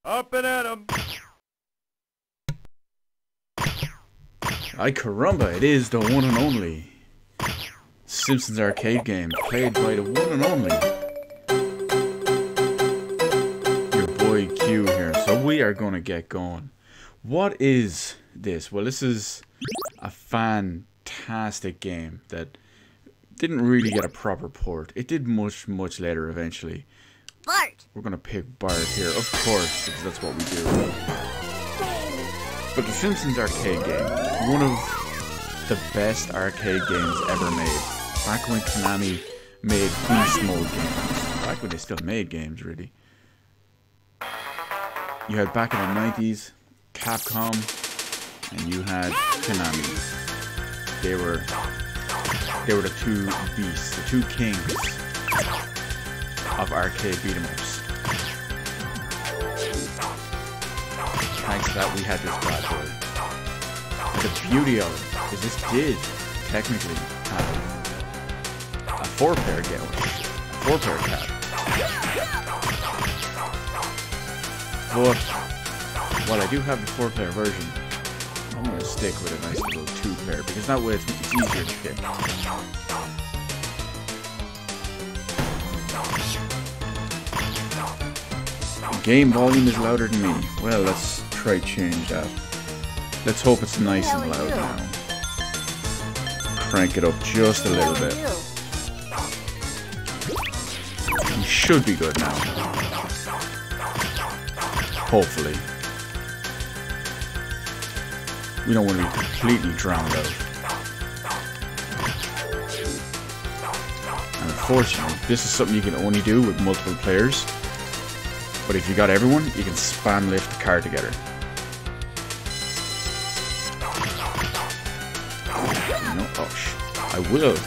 Up and at 'em! Ay caramba, it is the one and only Simpsons arcade game, played by the one and only your boy Q here. So we are gonna get going. What is this? Well, this is a fantastic game that didn't really get a proper port. It did much later eventually. Bart! We're gonna pick Bart here, of course, because that's what we do. But the Simpsons arcade game, one of the best arcade games ever made. Back when Konami made beast mode games. Back when they still made games, really. You had back in the 90s, Capcom, and you had Konami. They were the two beasts, the two kings of arcade beat-em-ups. Thanks to that, we had this bad boy. And the beauty of it is this did technically have a four-player game, a four-player cap. But while I do have the four-player version, I'm going to stick with a nice little two-player because that way it's easier to pick. Game volume is louder than me. Well, let's try change that. Let's hope it's nice and loud now. Crank it up just a little bit. We should be good now. Hopefully. We don't want to be completely drowned out. And unfortunately, this is something you can only do with multiple players. But if you got everyone, you can spam lift the car together. No, oh I will.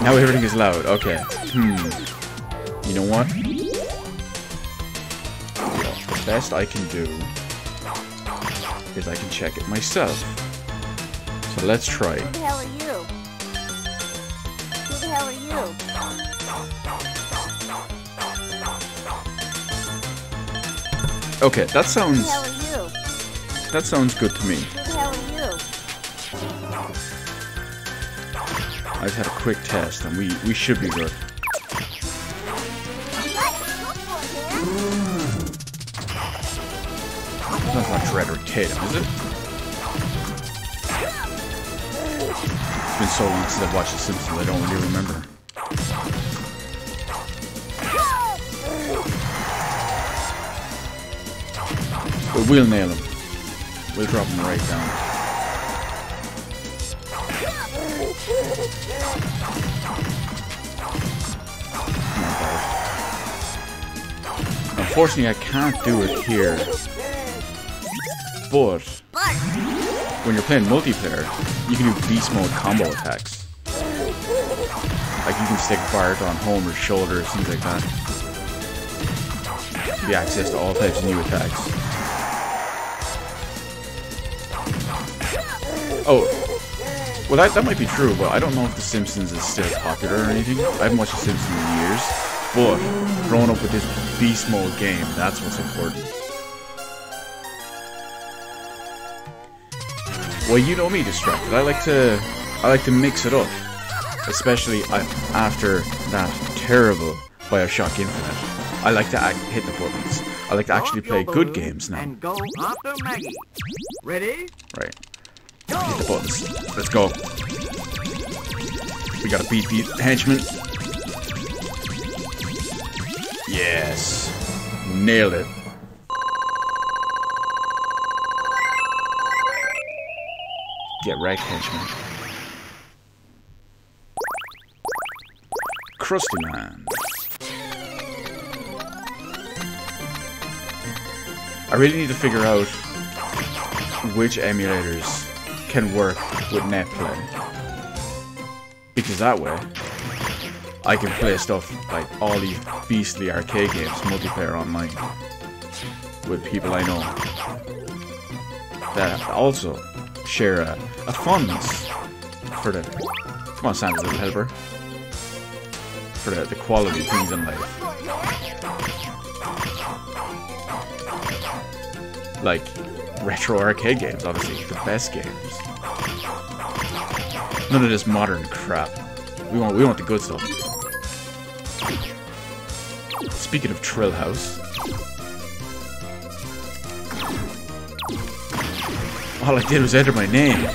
Now everything is loud. Okay. You know what? The best I can do is I can check it myself. So let's try. Who the hell are you? Who the hell are you? Okay, that sounds. Who the hell are you? That sounds good to me. Who the hell are you? I just had a quick test, and we should be good. That's not Shredder Tatum, is it? It's been so long since I've watched The Simpsons, I don't really remember. But we'll nail him. We'll drop him right down. Come on, Bart. Unfortunately, I can't do it here. But when you're playing multiplayer, you can do beast mode combo attacks. Like you can stick Bart on Homer's shoulders, things like that. Give you access to all types of new attacks. Oh, well that might be true, but I don't know if The Simpsons is still popular or anything. I haven't watched The Simpsons in years, but growing up with this beast mode game, that's what's important. Well, you know me, Distracted. I like to mix it up, especially after that terrible BioShock Infinite. I like to hit the buttons. I like to actually play good games now. And go after Maggie. Ready? Right. Hit the buttons. Let's go. We gotta beat the henchmen. Yes. Nailed it. Get wrecked, henchman. Krusty Man. I really need to figure out which emulators can work with NetPlay. Because that way, I can play stuff like all these beastly arcade games, multiplayer online, with people I know that also share a fondness for the, come on Santa's little helper, for the quality things in life. Like retro arcade games, obviously, the best games. None of this modern crap. We want the good stuff. Speaking of Thrillhouse, all I did was enter my name.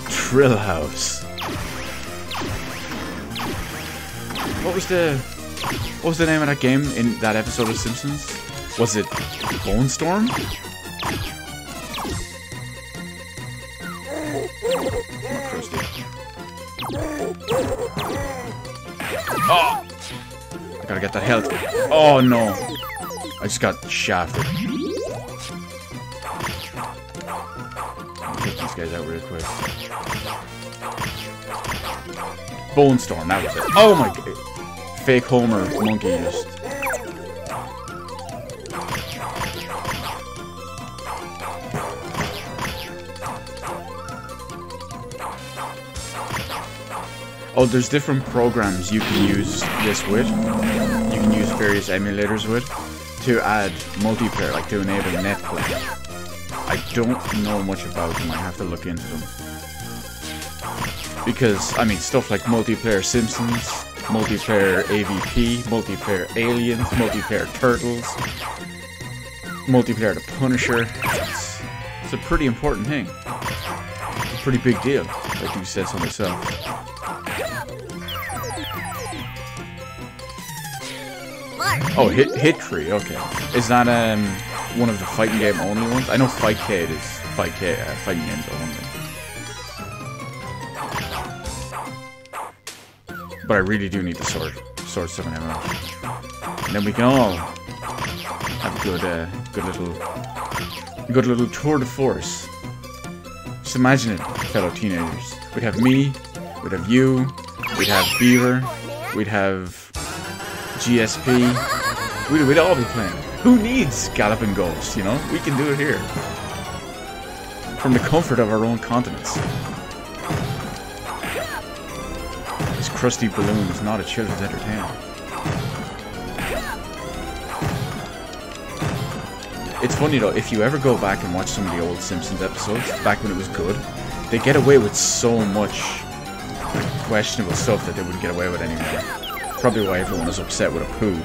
Thrillhouse. What was the name of that game in that episode of Simpsons? Was it Bone Storm? Oh! I gotta get that health. Oh no! I just got shafted. I'll take these guys out real quick. Bone Storm, that was it. Oh my god! Fake Homer monkey just. Oh, there's different programs you can use this with. You can use various emulators with to add multiplayer, like to enable NetPlay. I don't know much about them. I have to look into them. Because, I mean, stuff like multiplayer Simpsons, multiplayer AVP, multiplayer Aliens, multiplayer Turtles, multiplayer The Punisher. It's a pretty important thing. It's a pretty big deal, like you said so myself. Oh, Hit Tree, okay. Is that one of the fighting game only ones? I know Fightcade is fighting games only. But I really do need the sword 7 ammo. And then we can all have a good little tour de force. Just imagine it, fellow teenagers. We'd have me, we'd have you, we'd have Beaver, we'd have GSP. We'd all be playing. Who needs Galloping Ghost, you know? We can do it here. From the comfort of our own continents. This crusty balloon is not a children's entertainment. It's funny though, if you ever go back and watch some of the old Simpsons episodes, back when it was good, they get away with so much questionable stuff that they wouldn't get away with anymore. Probably why everyone is upset with a poo.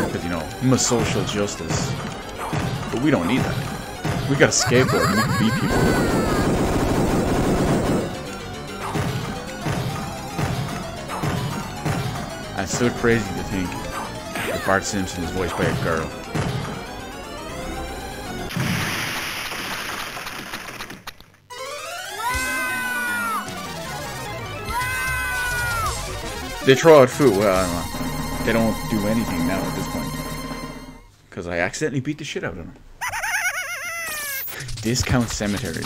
Because, you know, social justice. But we don't need that. We got a skateboard and we can beat people. And it's still crazy to think that Bart Simpson is voiced by a girl. They throw out food. Well, I don't know. They don't do anything now at this point. Because I accidentally beat the shit out of them. Discount Cemetery.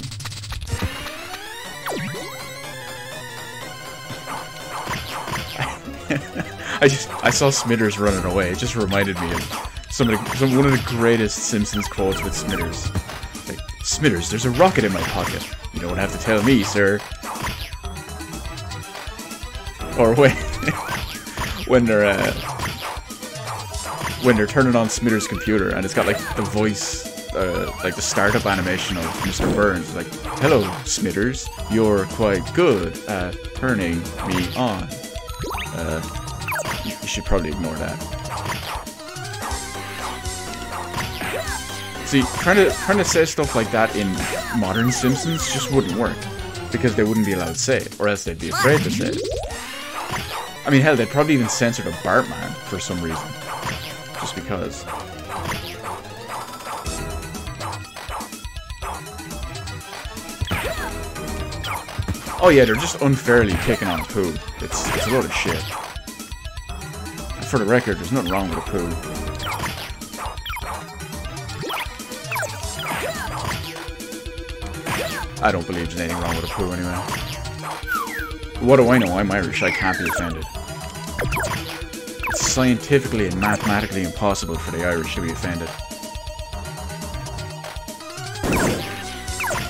I saw Smithers running away. It just reminded me of one of the greatest Simpsons quotes with Smithers. Like, Smithers, there's a rocket in my pocket. You don't have to tell me, sir. Or wait. when they're turning on Smithers' computer and it's got like the voice, like the startup animation of Mr. Burns, like, "Hello, Smithers, you're quite good at turning me on." You should probably ignore that. See, trying to say stuff like that in modern Simpsons just wouldn't work. Because they wouldn't be allowed to say it, or else they'd be afraid to say it. I mean, hell, they'd probably even censor the Bartman for some reason. Just because. Oh yeah, they're just unfairly picking on a poo. It's a load of shit. And for the record, there's nothing wrong with a poo. I don't believe there's anything wrong with a poo anyway. What do I know? I'm Irish. I can't be offended. It's scientifically and mathematically impossible for the Irish to be offended.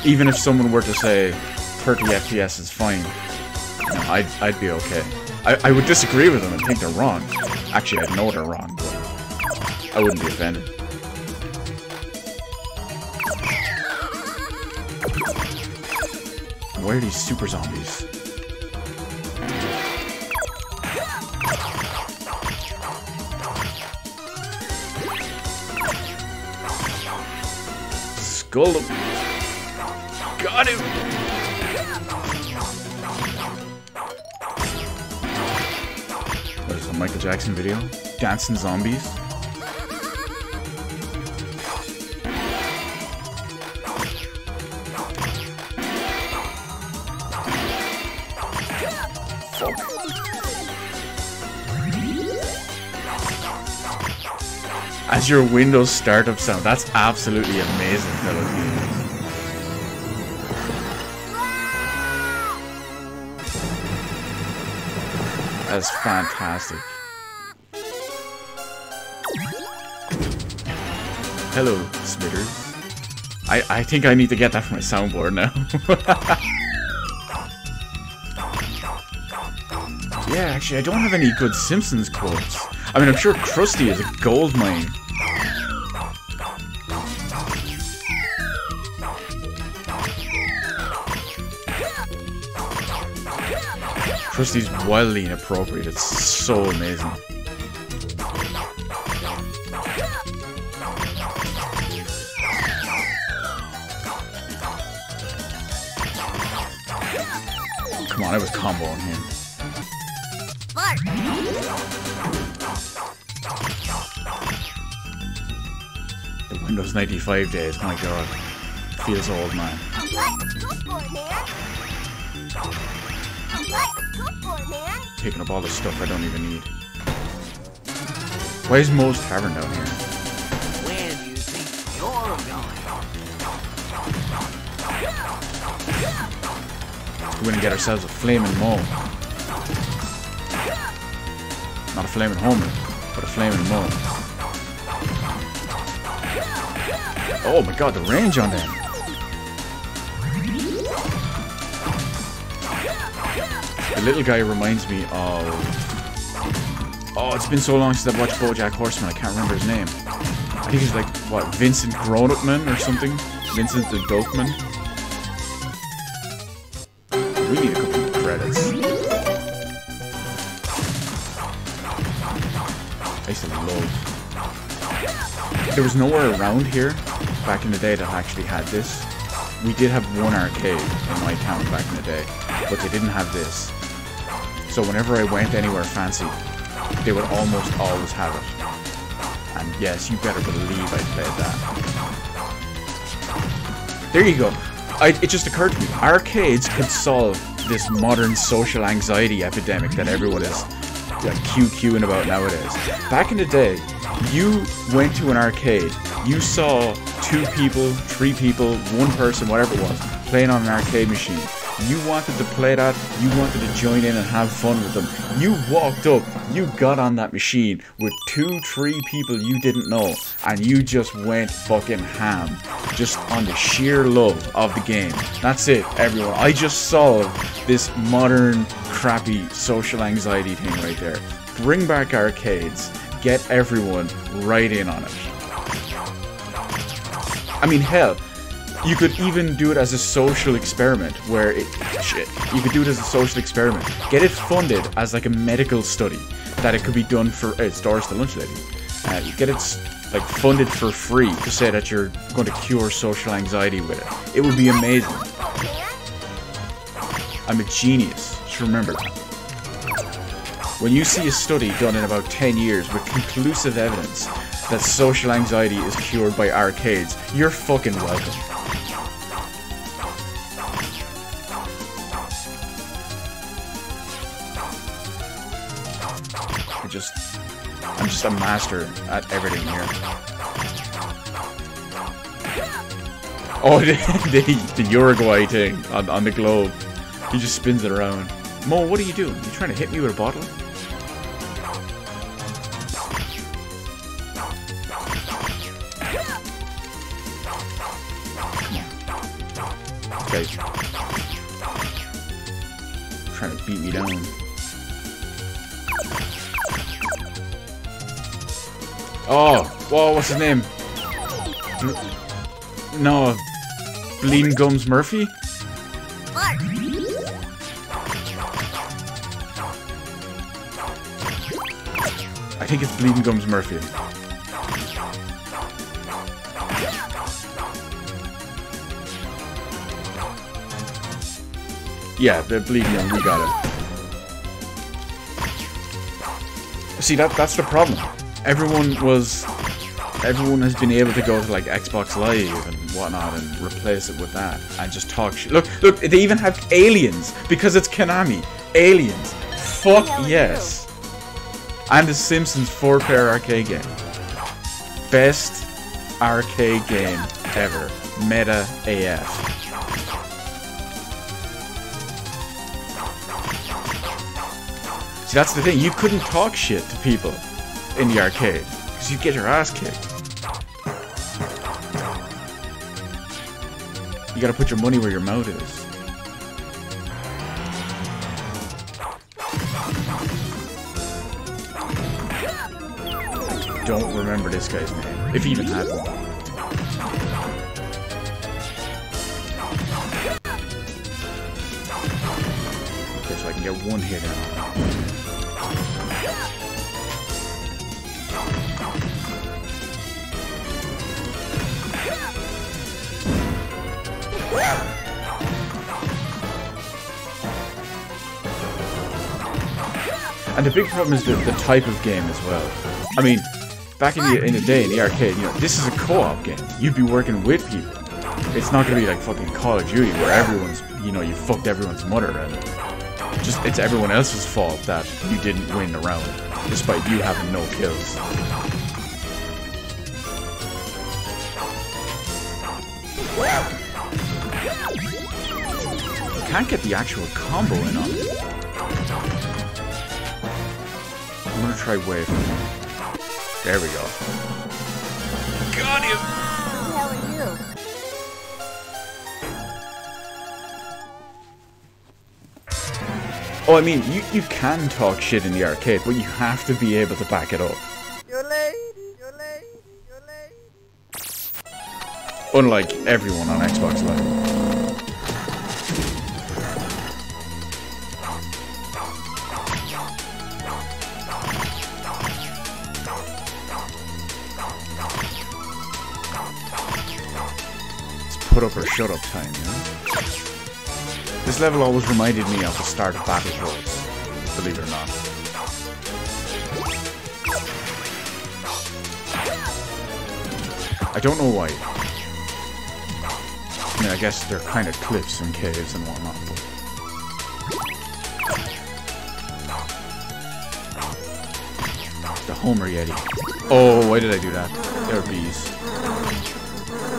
Even if someone were to say 30 FPS is fine, you know, I'd be okay. I would disagree with them and think they're wrong. Actually, I'd know they're wrong, but I wouldn't be offended. Where are these super zombies? Skull him. Got him! What is it, a Michael Jackson video? Dancing zombies? Fuck. As your Windows startup sound, that's absolutely amazing, fellas. That's fantastic. Hello, Smithers. I think I need to get that for my soundboard now. Yeah, actually, I don't have any good Simpsons quotes. I mean, I'm sure Krusty is a gold mine. Krusty's wildly inappropriate. It's so amazing. Come on, I was comboing him. The Windows 95 days, my god. Feels old, man. Picking up all the stuff I don't even need. Why is Moe's Tavern down here? Where do you think you're going? We're gonna get ourselves a flaming Moe. Not a flaming Homer, but a flaming Moe. Oh my god, the range on them! The little guy reminds me of... Oh, it's been so long since I've watched BoJack Horseman, I can't remember his name. I think he's like, what, Vincent Grown-Up-Man or something? Vincent the Dopeman? We need a couple of credits. I used to love... There was nowhere around here back in the day that actually had this. We did have one arcade in my town back in the day, but they didn't have this. So whenever I went anywhere fancy, they would almost always have it. And yes, you better believe I played that. There you go. It just occurred to me, arcades could solve this modern social anxiety epidemic that everyone is like QQing about nowadays. Back in the day, you went to an arcade, you saw 2 people, 3 people, 1 person, whatever it was, playing on an arcade machine. You wanted to play that, you wanted to join in and have fun with them. You walked up, you got on that machine with 2, 3 people you didn't know, and you just went fucking ham. Just on the sheer love of the game. That's it, everyone. I just solved this modern, crappy social anxiety thing right there. Bring back arcades. Get everyone right in on it. I mean, hell, you could even do it as a social experiment where it... Shit. You could do it as a social experiment. Get it funded as like a medical study that it could be done for... It's Doris the Lunch Lady. Get it like funded for free to say that you're going to cure social anxiety with it. It would be amazing. I'm a genius. Just remember that. When you see a study done in about 10 years with conclusive evidence that social anxiety is cured by arcades, you're fucking welcome. I'm just a master at everything here. Oh, the Uruguay thing on the globe. He just spins it around. Mo, what are you doing? You trying to hit me with a bottle? Okay. Trying to beat me down. Oh, whoa, what's his name? No, Bleeding Gums Murphy? I think it's Bleeding Gums Murphy. Yeah, the Bleeding Gums, we got it. See, that's the problem. Everyone has been able to go to like Xbox Live and whatnot and replace it with that and just talk shit. Look, they even have aliens because it's Konami. Aliens. Fuck yes. And the Simpsons 4-player arcade game. Best arcade game ever. Meta AF. See, that's the thing. You couldn't talk shit to people in the arcade, because you get your ass kicked. You gotta put your money where your mouth is. I don't remember this guy's name, if he even had one. Okay, so I can get one hit in. And the big problem is the type of game as well. I mean, back in the day in the arcade, you know, this is a co-op game. You'd be working with people. It's not gonna be like fucking Call of Duty where everyone's, you know, you fucked everyone's mother and just it's everyone else's fault that you didn't win the round, despite you having no kills. Can't get the actual combo in on it. I'm gonna try wave. There we go. Got him! Who the hell are you? Oh, I mean, you can talk shit in the arcade, but you have to be able to back it up. You're late. You're late. You're late. Unlike everyone on Xbox Live. Put up or shut up time, you know? This level always reminded me of the start of Battletoads, believe it or not. I don't know why. I mean, I guess they're kind of cliffs and caves and whatnot, but... The Homer Yeti. Oh, why did I do that? There are bees.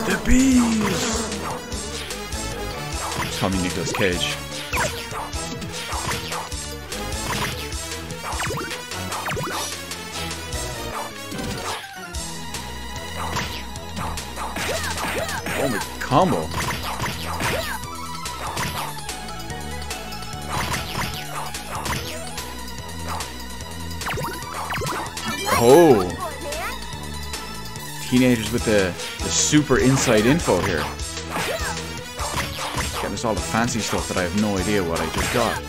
The bees! Tommy Nicolas Cage. Oh my combo! Oh! Teenagers with the super inside info here. Getting us all the fancy stuff that I have no idea what I just got.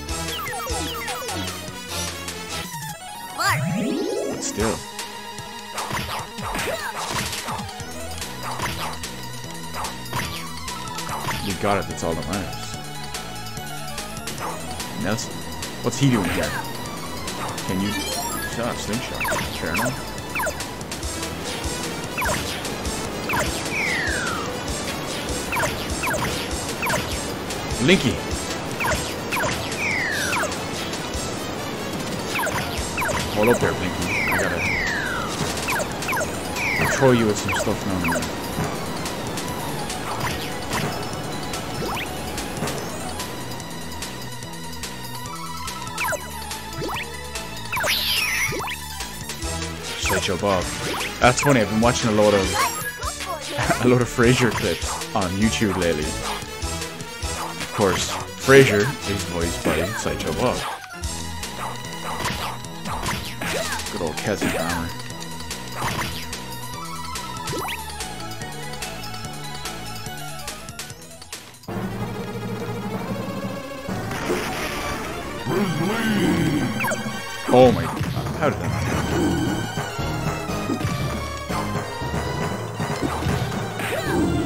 But still. got it, that's all that matters. Nelson, what's he doing here? Can you shot slingshot? Fair enough. Linky. Hold up there, Blinky. I gotta throw you with some stuff now and then. Sideshow Bob. That's funny. I've been watching a lot of Frasier clips on YouTube lately. Of course, Frasier is voiced by Sideshow Bob. Good old Kessie Farmer. Oh my god, how did that happen?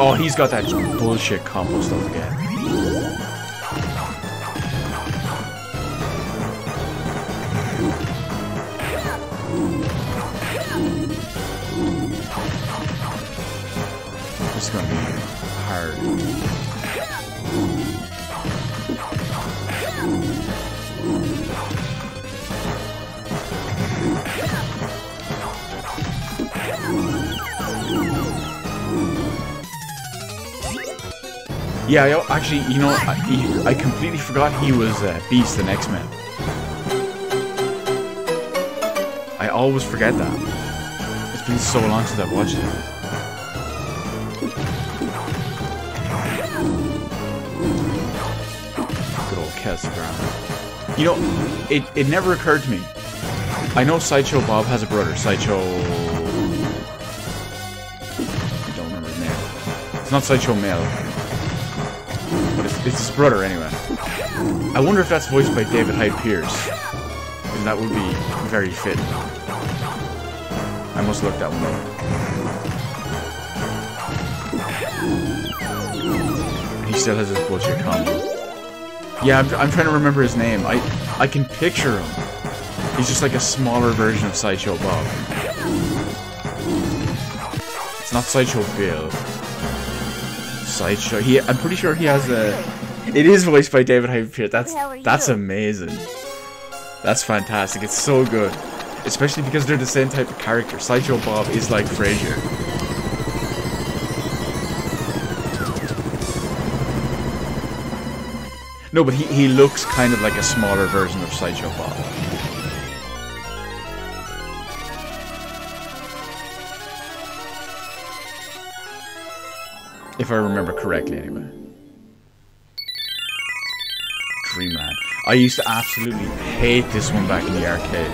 Oh, he's got that bullshit combo stuff again. This is gonna be hard. Yeah, actually, you know, I completely forgot he was Beast in X-Men. I always forget that. It's been so long since I've watched it. Good old Kelsey Brown. You know, it never occurred to me. I know Sideshow Bob has a brother, Sideshow... I don't remember his name. It's not Sideshow Mel. But it's his brother anyway. I wonder if that's voiced by David Hyde Pierce. And that would be very fitting. I must look that one up. He still has his bullshit combo. Yeah, I'm trying to remember his name. I can picture him. He's just like a smaller version of Sideshow Bob. It's not Sideshow Bill. Sideshow. I'm pretty sure he has a. It is voiced by David Hyde Pierce. That's amazing. That's fantastic. It's so good, especially because they're the same type of character. Sideshow Bob is like Frasier. No, but he looks kind of like a smaller version of Sideshow Bob. If I remember correctly, anyway. Dreamland. I used to absolutely hate this one back in the arcade.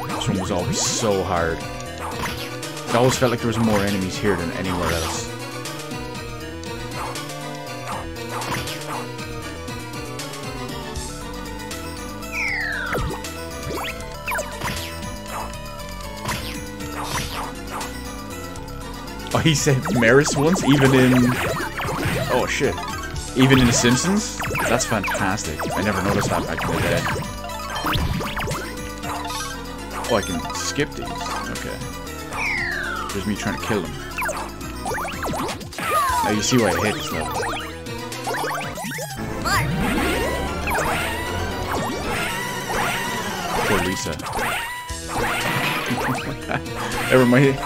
This one was always so hard. It always felt like there was more enemies here than anywhere else. Oh, he said Maris once, even in... Oh, shit. Even in The Simpsons? That's fantastic. I never noticed that back in the day. Oh, I can skip these. Okay. There's me trying to kill them. Now you see why I hate this level. Poor Lisa. Never mind.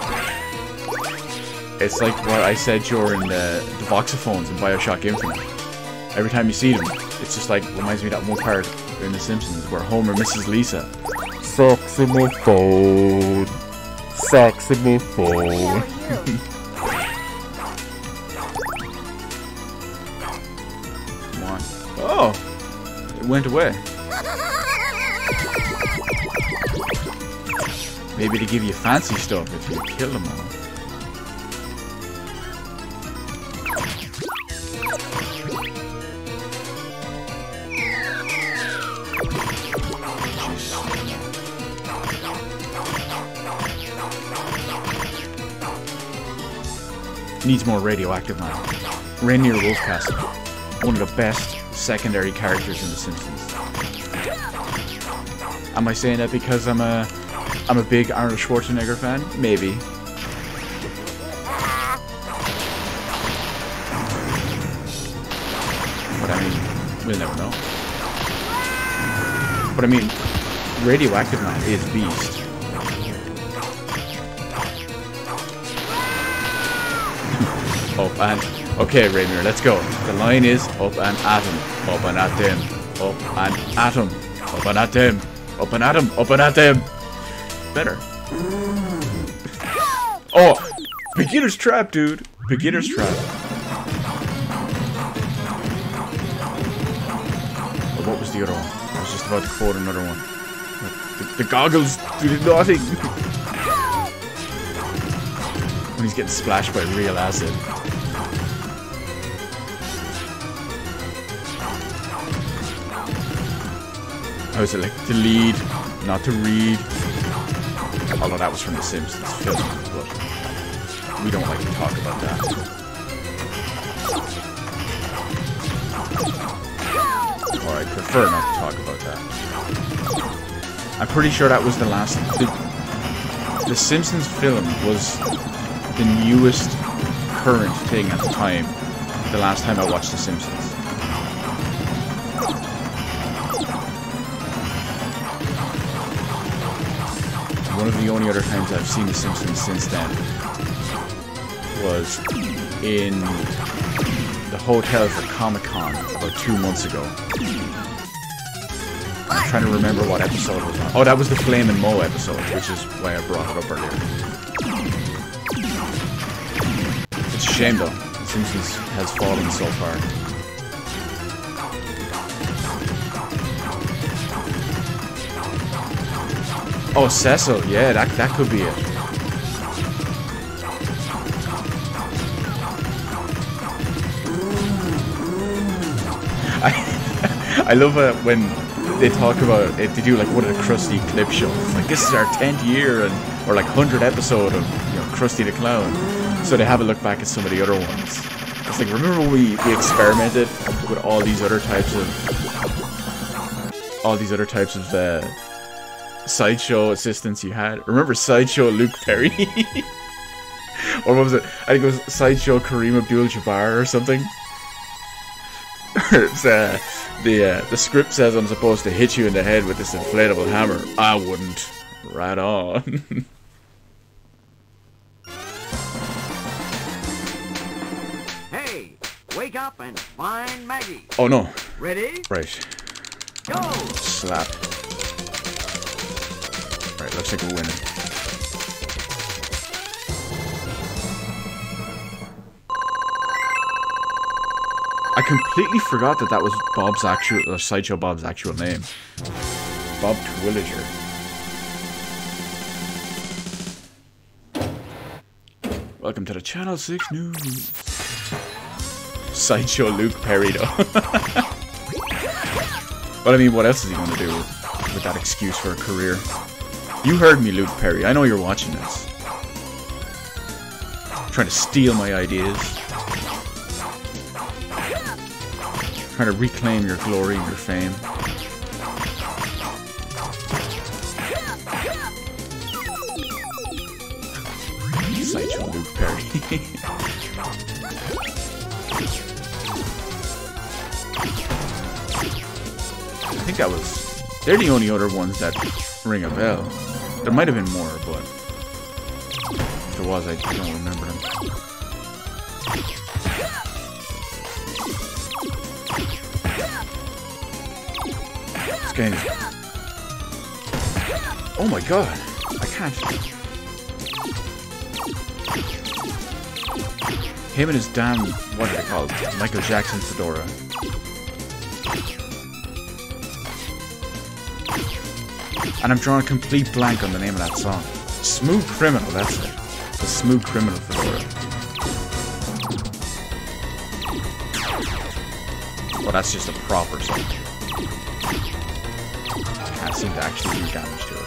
It's like what I said during the voxophones in Bioshock Infinite. Every time you see them, it's just like, reminds me of that one part in The Simpsons where Homer misses Lisa. Saxophone. Saxophone. Come on. Oh! It went away. Maybe to give you fancy stuff if you kill them all. needs more radioactive man. Rainier Wolfcastle, one of the best secondary characters in The Simpsons. Am I saying that because I'm a big Arnold Schwarzenegger fan? Maybe. But I mean, we'll never know. But I mean, Radioactive Man is beast. Up and... Okay, Rainier, let's go. The line is up and at him. Up and at them. Up and at him. Up and at them. Up and at him. Up and at them. Better. Oh! Beginner's trap, dude. Beginner's trap. Oh, what was the other one? I was just about to quote another one. The goggles do nothing. When he's getting splashed by real acid. I was like, to lead, not to read. Although that was from The Simpsons film, but we don't like to talk about that. Or I prefer not to talk about that. I'm pretty sure that was the last... The Simpsons film was the newest current thing at the time. The last time I watched The Simpsons. One of the only other times I've seen The Simpsons since then was in the hotel for Comic-Con about 2 months ago. I'm trying to remember what episode it was on. Oh, that was the Flame and Moe episode, which is why I brought it up earlier. It's a shame though, The Simpsons has fallen so far. Oh, Cecil, yeah, that could be it. I love when they talk about it, they do like one of the Krusty clip shows. Like, this is our 10th year, or like 100th episode of, you know, Krusty the Clown. So they have a look back at some of the other ones. It's like, remember when we experimented with all these other types of sideshow assistants you had? Remember Sideshow Luke Perry? Or what was it? I think it was Sideshow Kareem Abdul-Jabbar or something. It's, the script says I'm supposed to hit you in the head with this inflatable hammer. I wouldn't. Right on. Hey, wake up and find Maggie. Oh no. Ready? Right. Go! Slap. Right, looks like we're winning. I completely forgot that was Bob's actual, Sideshow Bob's actual name. Bob Twilliger. Welcome to the Channel 6 News. Sideshow Luke Perry, though. But I mean, what else is he going to do with that excuse for a career? You heard me, Luke Perry. I know you're watching this. Trying to steal my ideas. Trying to reclaim your glory and your fame. Sideshow Luke Perry. I think that was... They're the only other ones that ring a bell. There might have been more, but... If there was, I don't remember them. This game is... Oh my god! I can't... Him and his damn... What are they called? Michael Jackson fedora. And I'm drawing a complete blank on the name of that song. Smooth Criminal, that's it. The Smooth Criminal fedora. Well, that's just a proper song. Can't seem to actually do damage to it.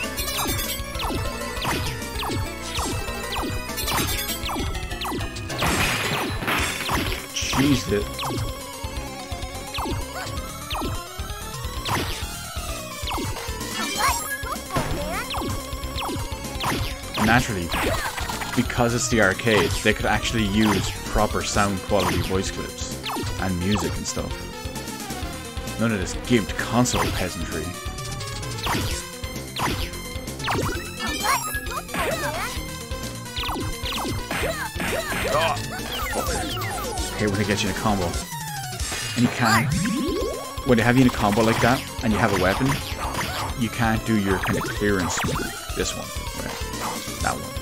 cheesed it. And naturally, because it's the arcade, they could actually use proper sound quality voice clips and music and stuff. None of this gimped console peasantry. Oh, fucker. Okay, when they get you in a combo. And you can't... When they have you in a combo like that, and you have a weapon, you can't do your kind of clearance move. This one. Right? That one.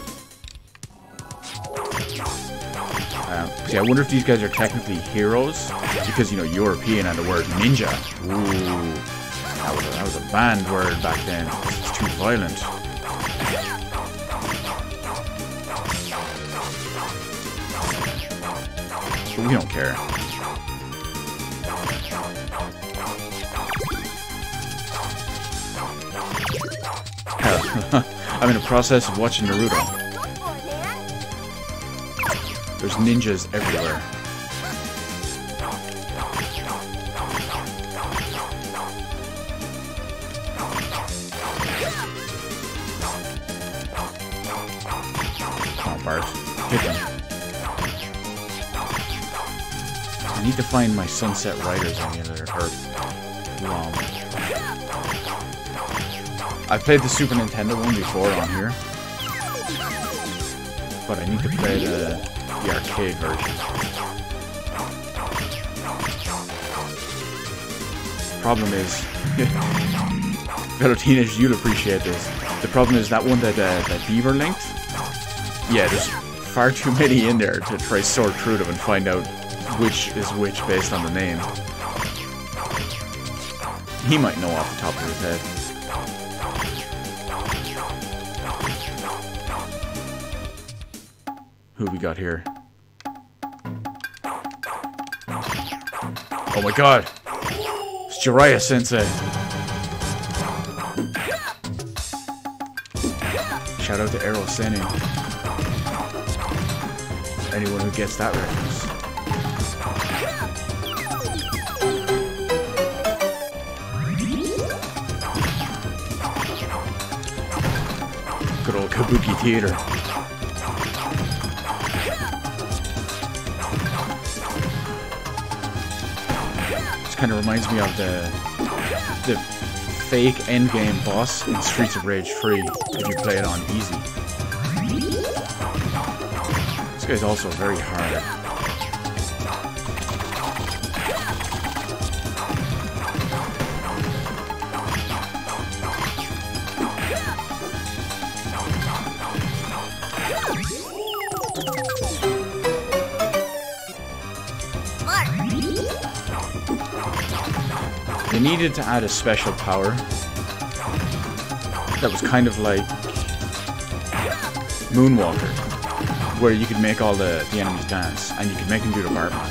See, I wonder if these guys are technically heroes, because, you know, European and the word ninja. Ooh, that was a banned word back then. It's too violent. But we don't care. Hell, I'm in the process of watching Naruto. There's ninjas everywhere. Come on, Bart. Hit them. I need to find my Sunset Riders on the other ROM. I've played the Super Nintendo one before on here, but I need to play the arcade version. Problem is, fellow teenagers, you'll appreciate this. The problem is that one that Beaver linked. Yeah, there's far too many in there to try sort through them and find out which is which based on the name. He might know off the top of his head. Who we got here? Oh my god! It's Jiraiya Sensei! Shout out to Arrow Sennin. Anyone who gets that reference. Good old Kabuki Theater. Kind of reminds me of the fake endgame boss in Streets of Rage 3 if you play it on easy. This guy's also very hard. They needed to add a special power that was kind of like Moonwalker, where you could make all the enemies dance, and you could make them do the Bartman.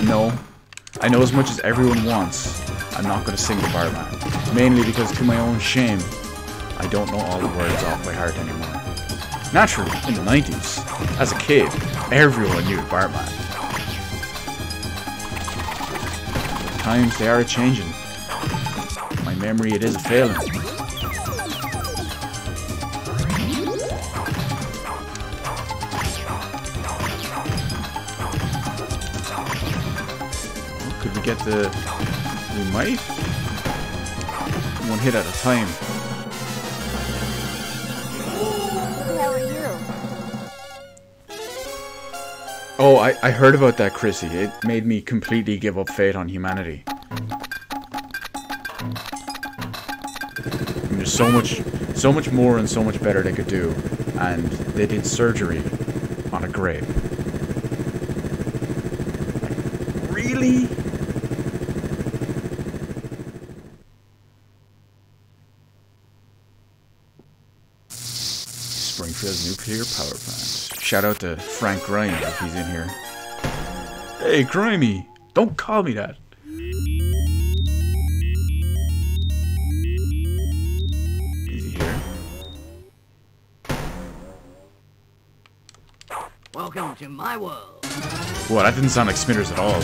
No, I know as much as everyone wants, I'm not going to sing the Bartman, mainly because to my own shame, I don't know all the words off by heart anymore. Naturally, in the 90s, as a kid, everyone knew the Bartman. Times they are a-changing. My memory, it is a failing. Could we get the... We might? One hit at a time. Who the hell are you? Oh, I heard about that, Chrissy. It made me completely give up faith on humanity. And there's so much more and so much better they could do, and they did surgery on a grave. Like, really? Springfield's nuclear power plant. Shout out to Frank Grime if he's in here. Hey, Grimey! Don't call me that! Is he here? Welcome to my world. Well, that didn't sound like Smithers at all.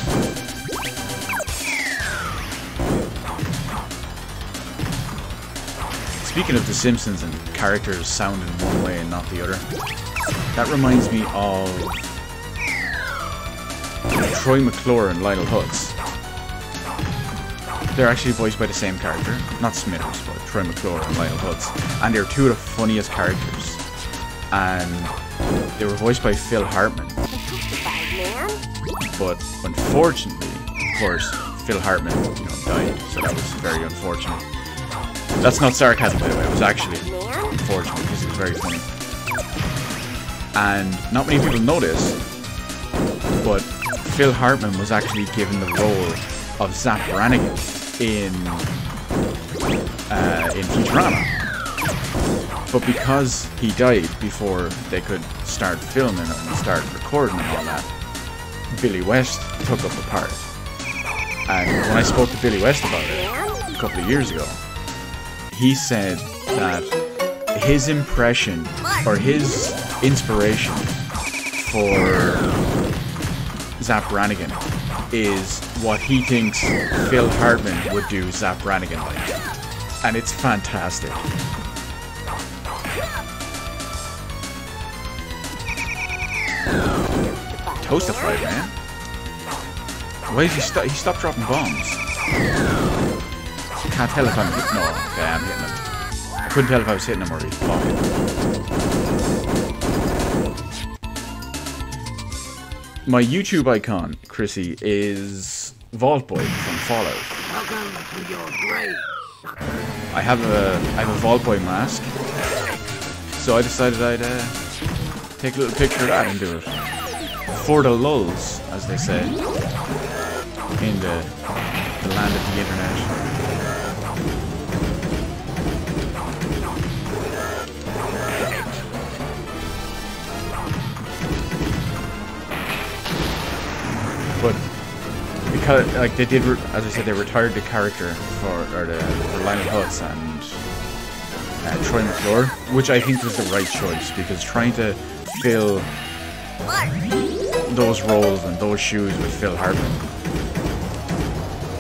Speaking of The Simpsons and characters sounding one way and not the other, that reminds me of Troy McClure and Lionel Hutz. They're actually voiced by the same character, not Smithers, but Troy McClure and Lionel Hutz, and they're two of the funniest characters. And they were voiced by Phil Hartman. But unfortunately, of course, Phil Hartman, died, so that was very unfortunate. That's not sarcasm, by the way. It was actually unfortunate because it was very funny. And not many people know this, but Phil Hartman was actually given the role of Zap Brannigan in Futurama. But because he died before they could start filming and start recording and all that, Billy West took up the part. And when I spoke to Billy West about it a couple of years ago, he said that his impression, or his inspiration for Zap Brannigan is what he thinks Phil Hartman would do Zap Brannigan like. And it's fantastic. Toastified, man. Why did he stop dropping bombs? Can't tell if I'm hitting. No, okay, I'm hitting him. I couldn't tell if I was hitting him or he's bombing. My YouTube icon, Chrissy, is Vault Boy from Fallout. Welcome to your grave, sucker. I have a Vault Boy mask, so I decided I'd take a little picture of that and do it. For the lulz, as they say, in the land of the internet. But because, like, they did, as I said, they retired the character for Lionel Hutz and Troy McClure, which I think was the right choice, because trying to fill those roles and those shoes with Phil Hartman,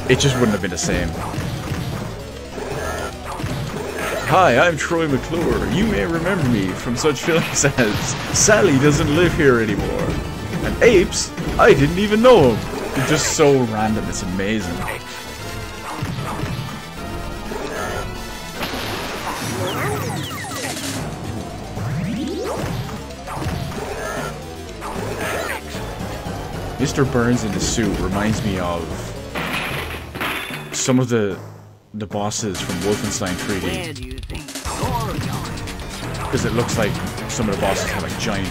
it just wouldn't have been the same. Hi, I'm Troy McClure. You may remember me from such films as Sally Doesn't Live Here Anymore and Apes. I didn't even know him. It's just so random. It's amazing. Mr. Burns in the suit reminds me of some of the bosses from Wolfenstein 3D. Where do you think you're going? Because it looks like some of the bosses have like giant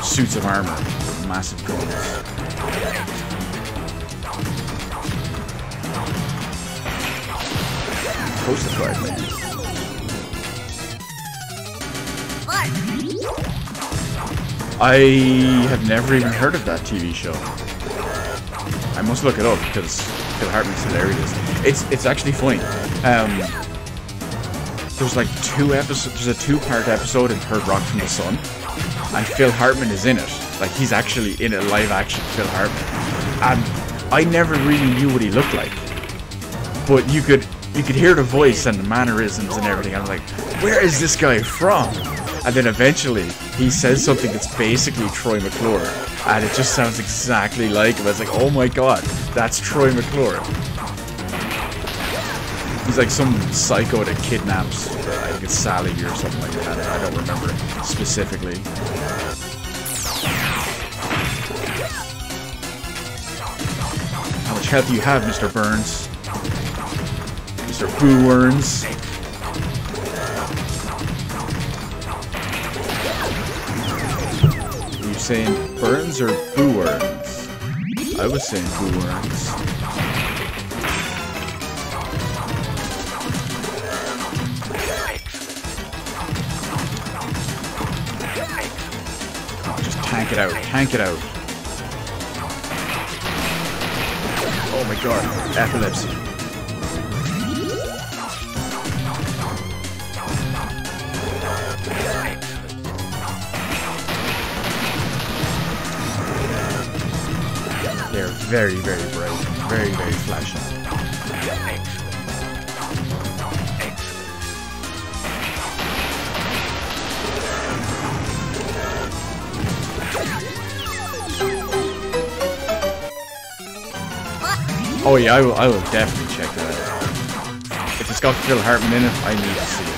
suits of armor with massive guns. Toastified, man. I have never even heard of that TV show. I must look it up because Phil Hartman's hilarious. It's actually funny. There's like 2 episodes. There's a 2-part episode in Third Rock from the Sun, and Phil Hartman is in it. Like, he's actually in it, live action Phil Hartman. And I never really knew what he looked like, but you could hear the voice and the mannerisms and everything. I'm like, where is this guy from? And then eventually he says something that's basically Troy McClure, and it just sounds exactly like him. I was like, oh my god, that's Troy McClure. He's like some psycho that kidnaps, I think it's Sally or something like that. I don't remember specifically. How much health do you have, Mr. Burns? Mr. Boo Earns? Are you saying Burns or Boo Earns? I was saying Boo Earns. Tank it out, tank it out. Oh my god, epilepsy. very, very bright. Very, very flashy. Oh yeah, I will definitely check that out. If it's got Phil Hartman in it, I need to see it.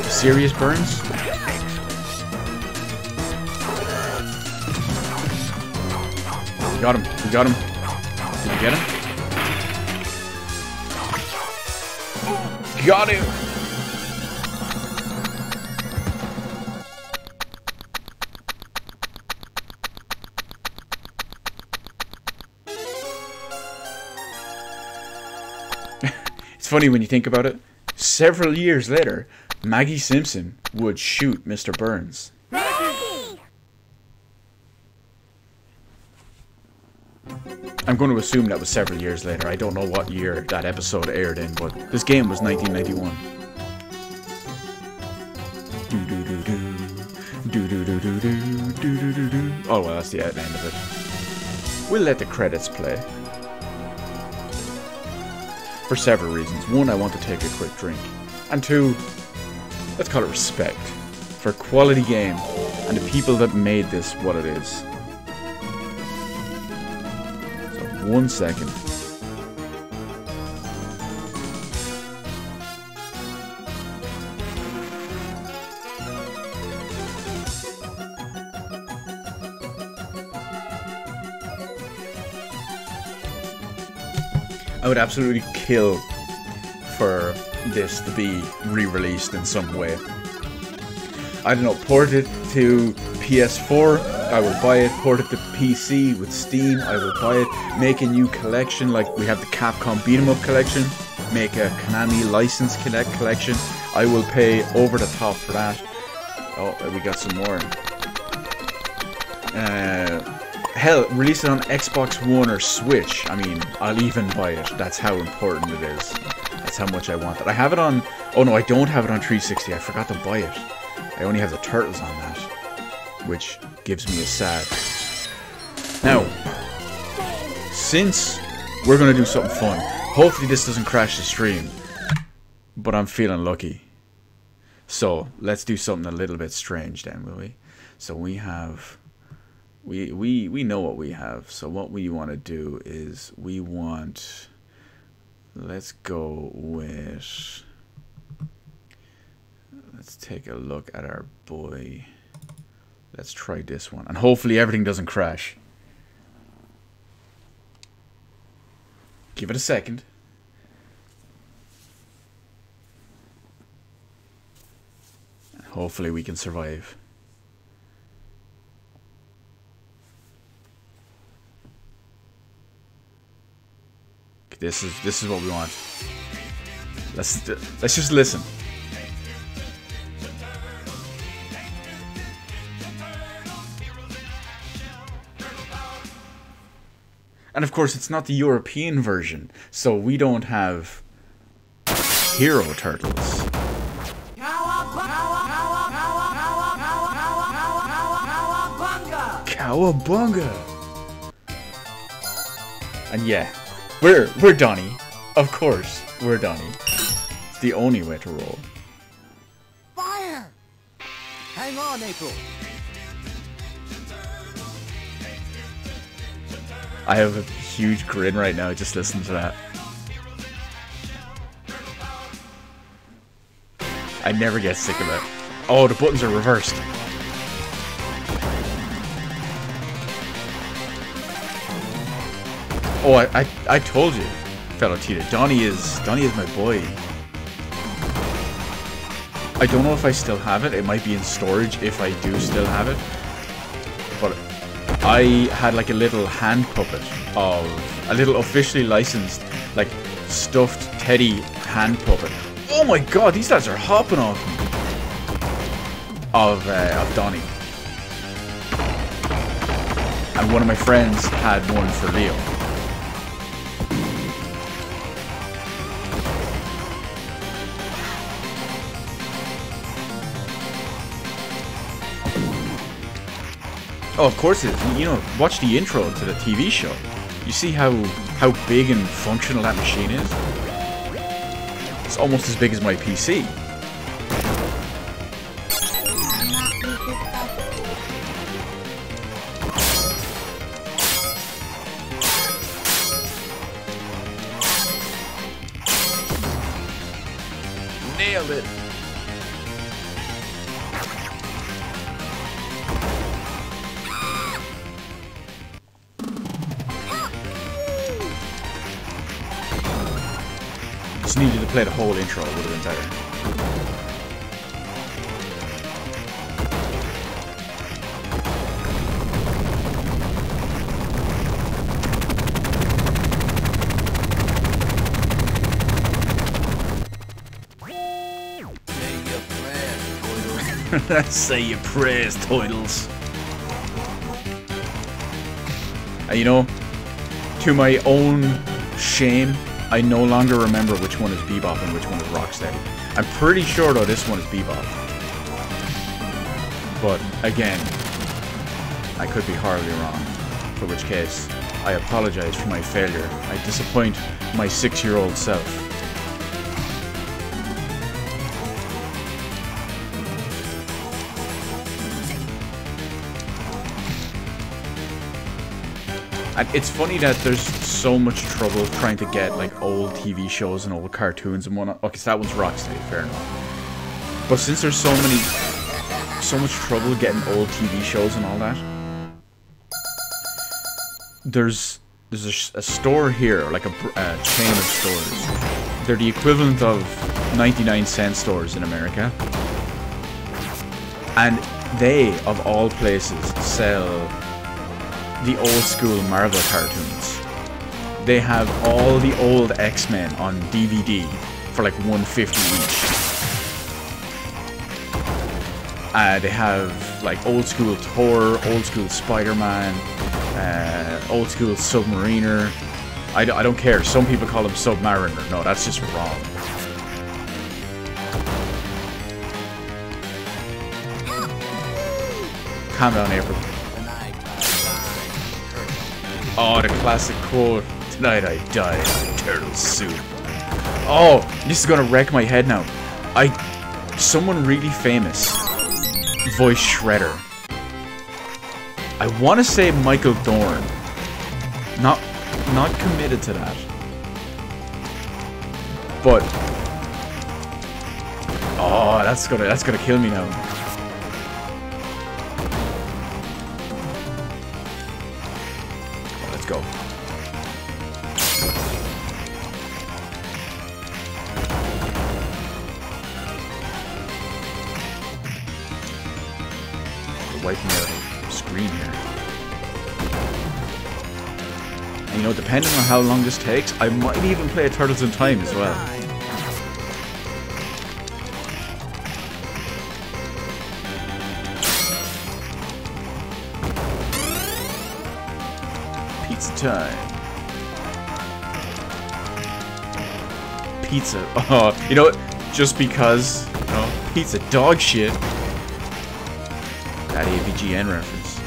Serious burns? We got him. We got him. Did you get him? Got him! It's funny when you think about it. Several years later, Maggie Simpson would shoot Mr. Burns. I'm going to assume that was several years later. I don't know what year that episode aired in, but this game was 1991. Oh well, that's the end of it. We'll let the credits play. For several reasons. One, I want to take a quick drink. And two, let's call it respect for a quality game and the people that made this what it is. 1 second. I would absolutely kill for this to be re-released in some way. I don't know, port it to PS4, I will buy it. Port it to PC with Steam, I will buy it. Make a new collection, like we have the Capcom Beat 'em Up collection. Make a Konami license collection. I will pay over the top for that. Oh, we got some more. Hell, release it on Xbox One or Switch. I mean, I'll even buy it. That's how important it is. That's how much I want it. I have it on... Oh no, I don't have it on 360. I forgot to buy it. I only have the Turtles on that, which gives me a sad. Now, since we're going to do something fun, hopefully this doesn't crash the stream, but I'm feeling lucky. So, let's do something a little bit strange then, will we? So we have... We know what we have. So what we want to do is we want... Let's go with... Let's take a look at our boy. Let's try this one. And hopefully everything doesn't crash. Give it a second. And hopefully we can survive. This is what we want. Let's just listen. And of course, it's not the European version, so we don't have hero turtles. Cowabunga! And yeah, we're Donnie. Of course, we're Donnie. It's the only way to roll. Fire! Hang on, April. I have a huge grin right now just listening to that. I never get sick of it. Oh, the buttons are reversed. Oh, I told you, fellow Tita. Donnie is my boy. I don't know if I still have it. It might be in storage if I do still have it. But I had like a little hand puppet of a little officially licensed, like stuffed teddy hand puppet. Oh my god, these lads are hopping off me. Of Donnie. And one of my friends had one for Leo. Oh, of course it is. You know, watch the intro to the TV show. You see how big and functional that machine is? It's almost as big as my PC. Nailed it. Just needed to play the whole intro, it would have been better. Say your prayers, Toidles. And you know, to my own shame, I no longer remember which one is Bebop and which one is Rocksteady. I'm pretty sure though this one is Bebop. But again, I could be horribly wrong. For which case, I apologize for my failure. I disappoint my 6-year-old self. And it's funny that there's so much trouble trying to get like old TV shows and old cartoons and whatnot. Okay, so that one's Rocksteady, fair enough. But since there's so much trouble getting old TV shows and all that, there's a store here, like a chain of stores. They're the equivalent of 99-cent stores in America, and they, of all places, sell the old school Marvel cartoons. They have all the old X-Men on DVD for like $1.50 each. They have like old school Thor, old school Spider-Man, old school Submariner. I don't care. Some people call him Submariner. No, that's just wrong. Calm down, April. Oh, the classic quote. Tonight I die in turtle soup. Oh, this is gonna wreck my head now. Someone really famous voiced Shredder. I want to say Michael Dorn. Not committed to that. But oh, that's gonna kill me now. Let's go. Wiping the screen here. And you know, depending on how long this takes, I might even play Turtles in Time as well. Pizza time. Pizza. Oh, you know what? Just because, you know, pizza dog shit. That AVGN reference.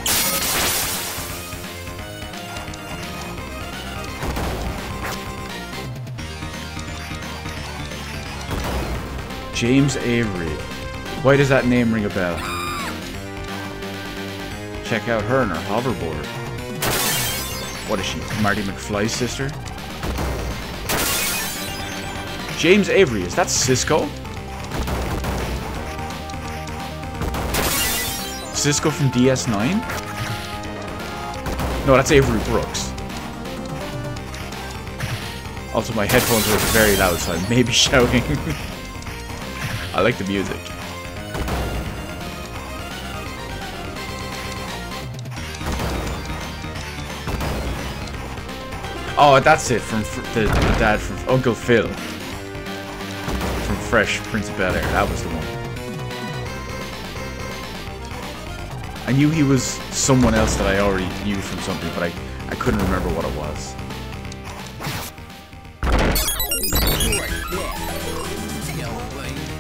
James Avery. Why does that name ring a bell? Check out her and her hoverboard. What is she, Marty McFly's sister? James Avery, is that Cisco? Cisco from DS9? No, that's Avery Brooks. Also, my headphones are very loud, so I may be shouting. I like the music. Oh, that's it, from the dad from Uncle Phil. From Fresh Prince of Bel-Air, that was the one. I knew he was someone else that I already knew from something, but I couldn't remember what it was.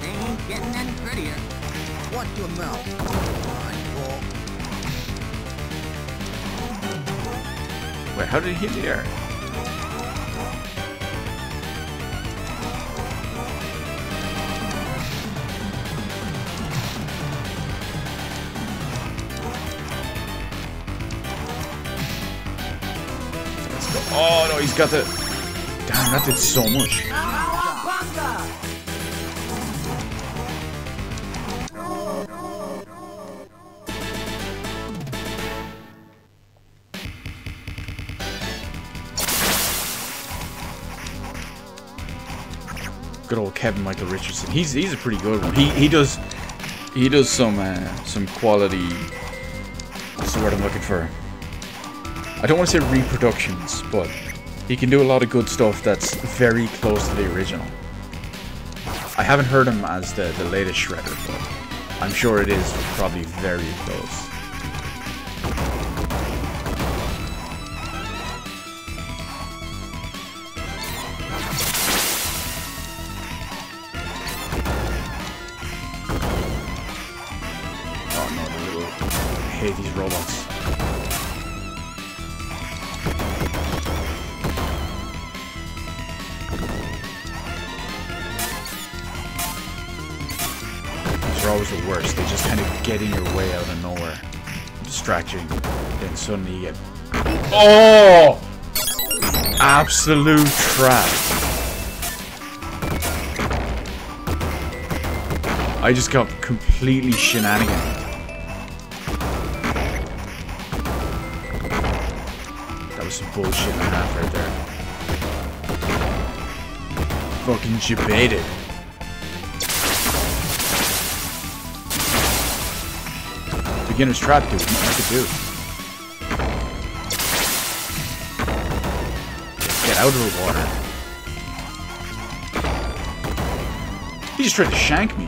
Ain't getting any prettier. Watch your mouth. Wait, how did he hit the air? Let's go. Oh no, he's got the... Damn, that did so much. Good old Kevin Michael Richardson. He's a pretty good one. He does some quality. What's the word I'm looking for? I don't want to say reproductions, but he can do a lot of good stuff that's very close to the original. I haven't heard him as the latest Shredder, but I'm sure it is probably very close. I hate these robots. These are always the worst. They just kind of get in your way out of nowhere, distract you, then suddenly you get... Oh! Absolute trap. I just got completely shenanigan. Some bullshit and a half right there. Fucking debated. Beginner's trap, dude. Nothing I could do. Get out of the water. He just tried to shank me.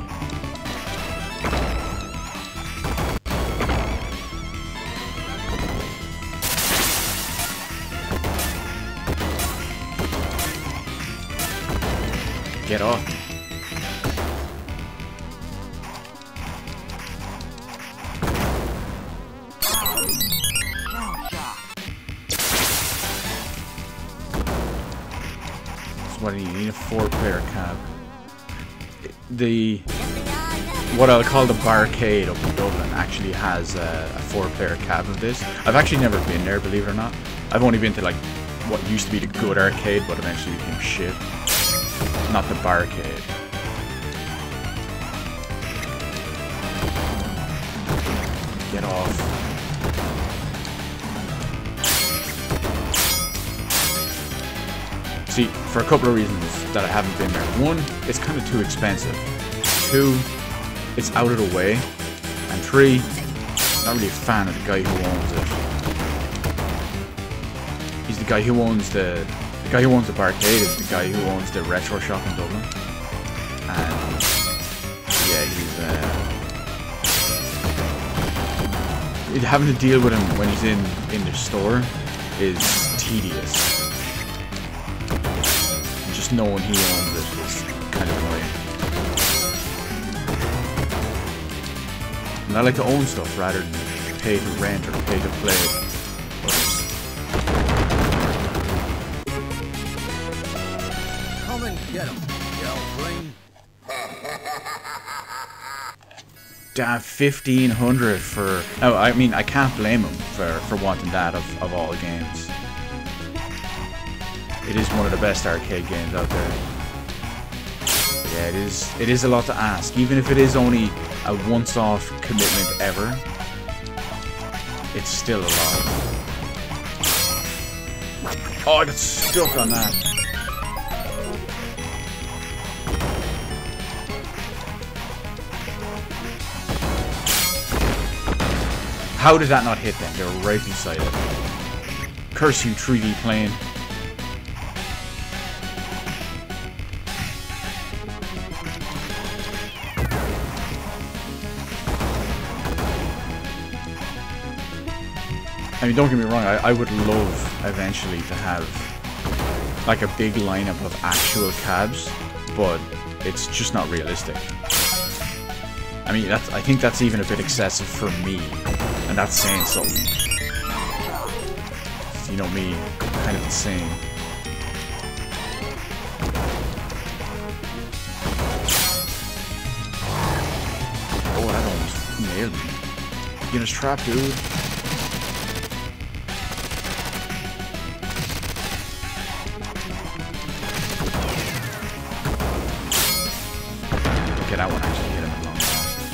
Get off. So what do you need? A 4-player cab. What I'll call the barcade up in Dublin actually has a 4-player cab of this. I've actually never been there, believe it or not. I've only been to like what used to be the good arcade, but eventually became shit. Not the barcade. Get off. See, for a couple of reasons that I haven't been there. One, it's kind of too expensive. Two, it's out of the way. And three, not really a fan of the guy who owns it. He's the guy who owns the guy who owns the barcade is the guy who owns the retro shop in Dublin. And yeah, he's having to deal with him when he's in the store is tedious. And just knowing he owns it is kind of annoying. And I like to own stuff rather than pay to rent or pay to play others. Get him, yell brain. Damn, 1,500 for... No, I mean, I can't blame him for wanting that of all games. It is one of the best arcade games out there. But yeah, it is a lot to ask. Even if it is only a once-off commitment ever, it's still a lot. Oh, I got stuck on that. How did that not hit them? They were right beside it. Curse you, 3D plane. I mean, don't get me wrong, I would love eventually to have like a big lineup of actual cabs, but it's just not realistic. I mean, I think that's even a bit excessive for me, and that's saying something. You know me, kind of insane. Oh, that almost nailed me. Beginner's trap, dude. Okay, that one actually hit him at long last.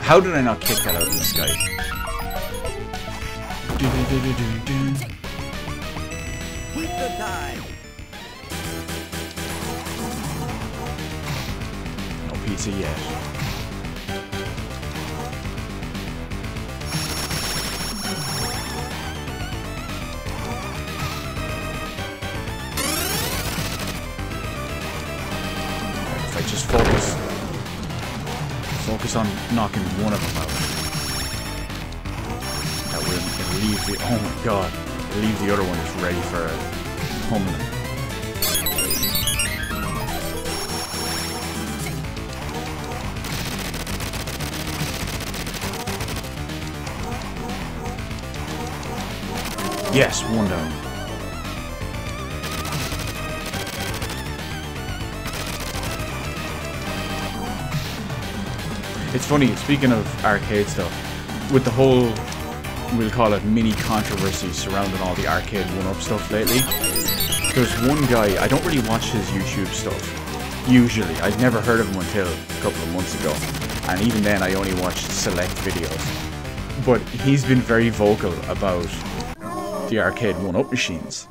How did I not kick that out of the sky? Keep the time. No pizza yet. If I just focus on knocking one of them out, that will leave the, oh my god, leave the other one just ready for a pummeling. Yes, one down. It's funny, speaking of arcade stuff, with the whole, we'll call it mini controversy surrounding all the arcade 1-up stuff lately, there's one guy, I don't really watch his YouTube stuff, usually. I'd never heard of him until a couple of months ago, and even then I only watched select videos. But he's been very vocal about the arcade 1-up machines,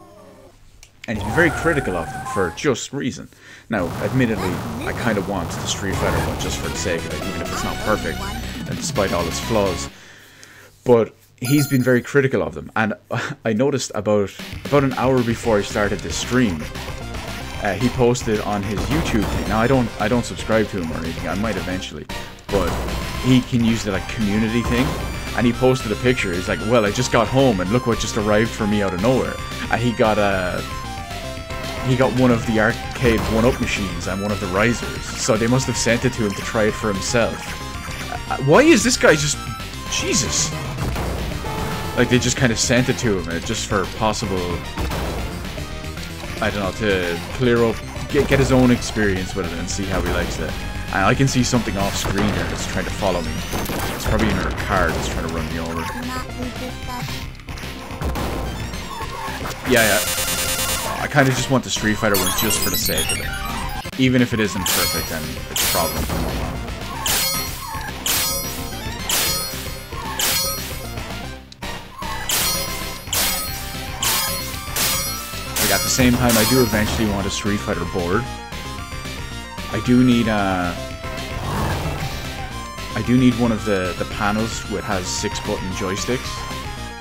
and he's been very critical of them for just reason. Now, admittedly, I kind of want the Street Fighter one just for the sake of it, even if it's not perfect, and despite all its flaws. But he's been very critical of them, and I noticed about an hour before I started this stream, he posted on his YouTube thing. Now, I don't subscribe to him or anything. I might eventually, but he can use the like community thing. And he posted a picture. He's like, well, I just got home and look what just arrived for me out of nowhere. And he got one of the arcade 1-up machines and one of the risers. So they must have sent it to him to try it for himself. Why is this guy just... Jesus. Like, they just kind of sent it to him just for possible... I don't know, to clear up... Get his own experience with it and see how he likes it. And I can see something off screen here that's trying to follow me. It's probably another car that's trying to run me over. Yeah. I kind of just want the Street Fighter one just for the sake of it. Even if it isn't perfect and it's problems and whatnot. Like at the same time, I do eventually want a Street Fighter board. I do need one of the panels which has 6-button joysticks,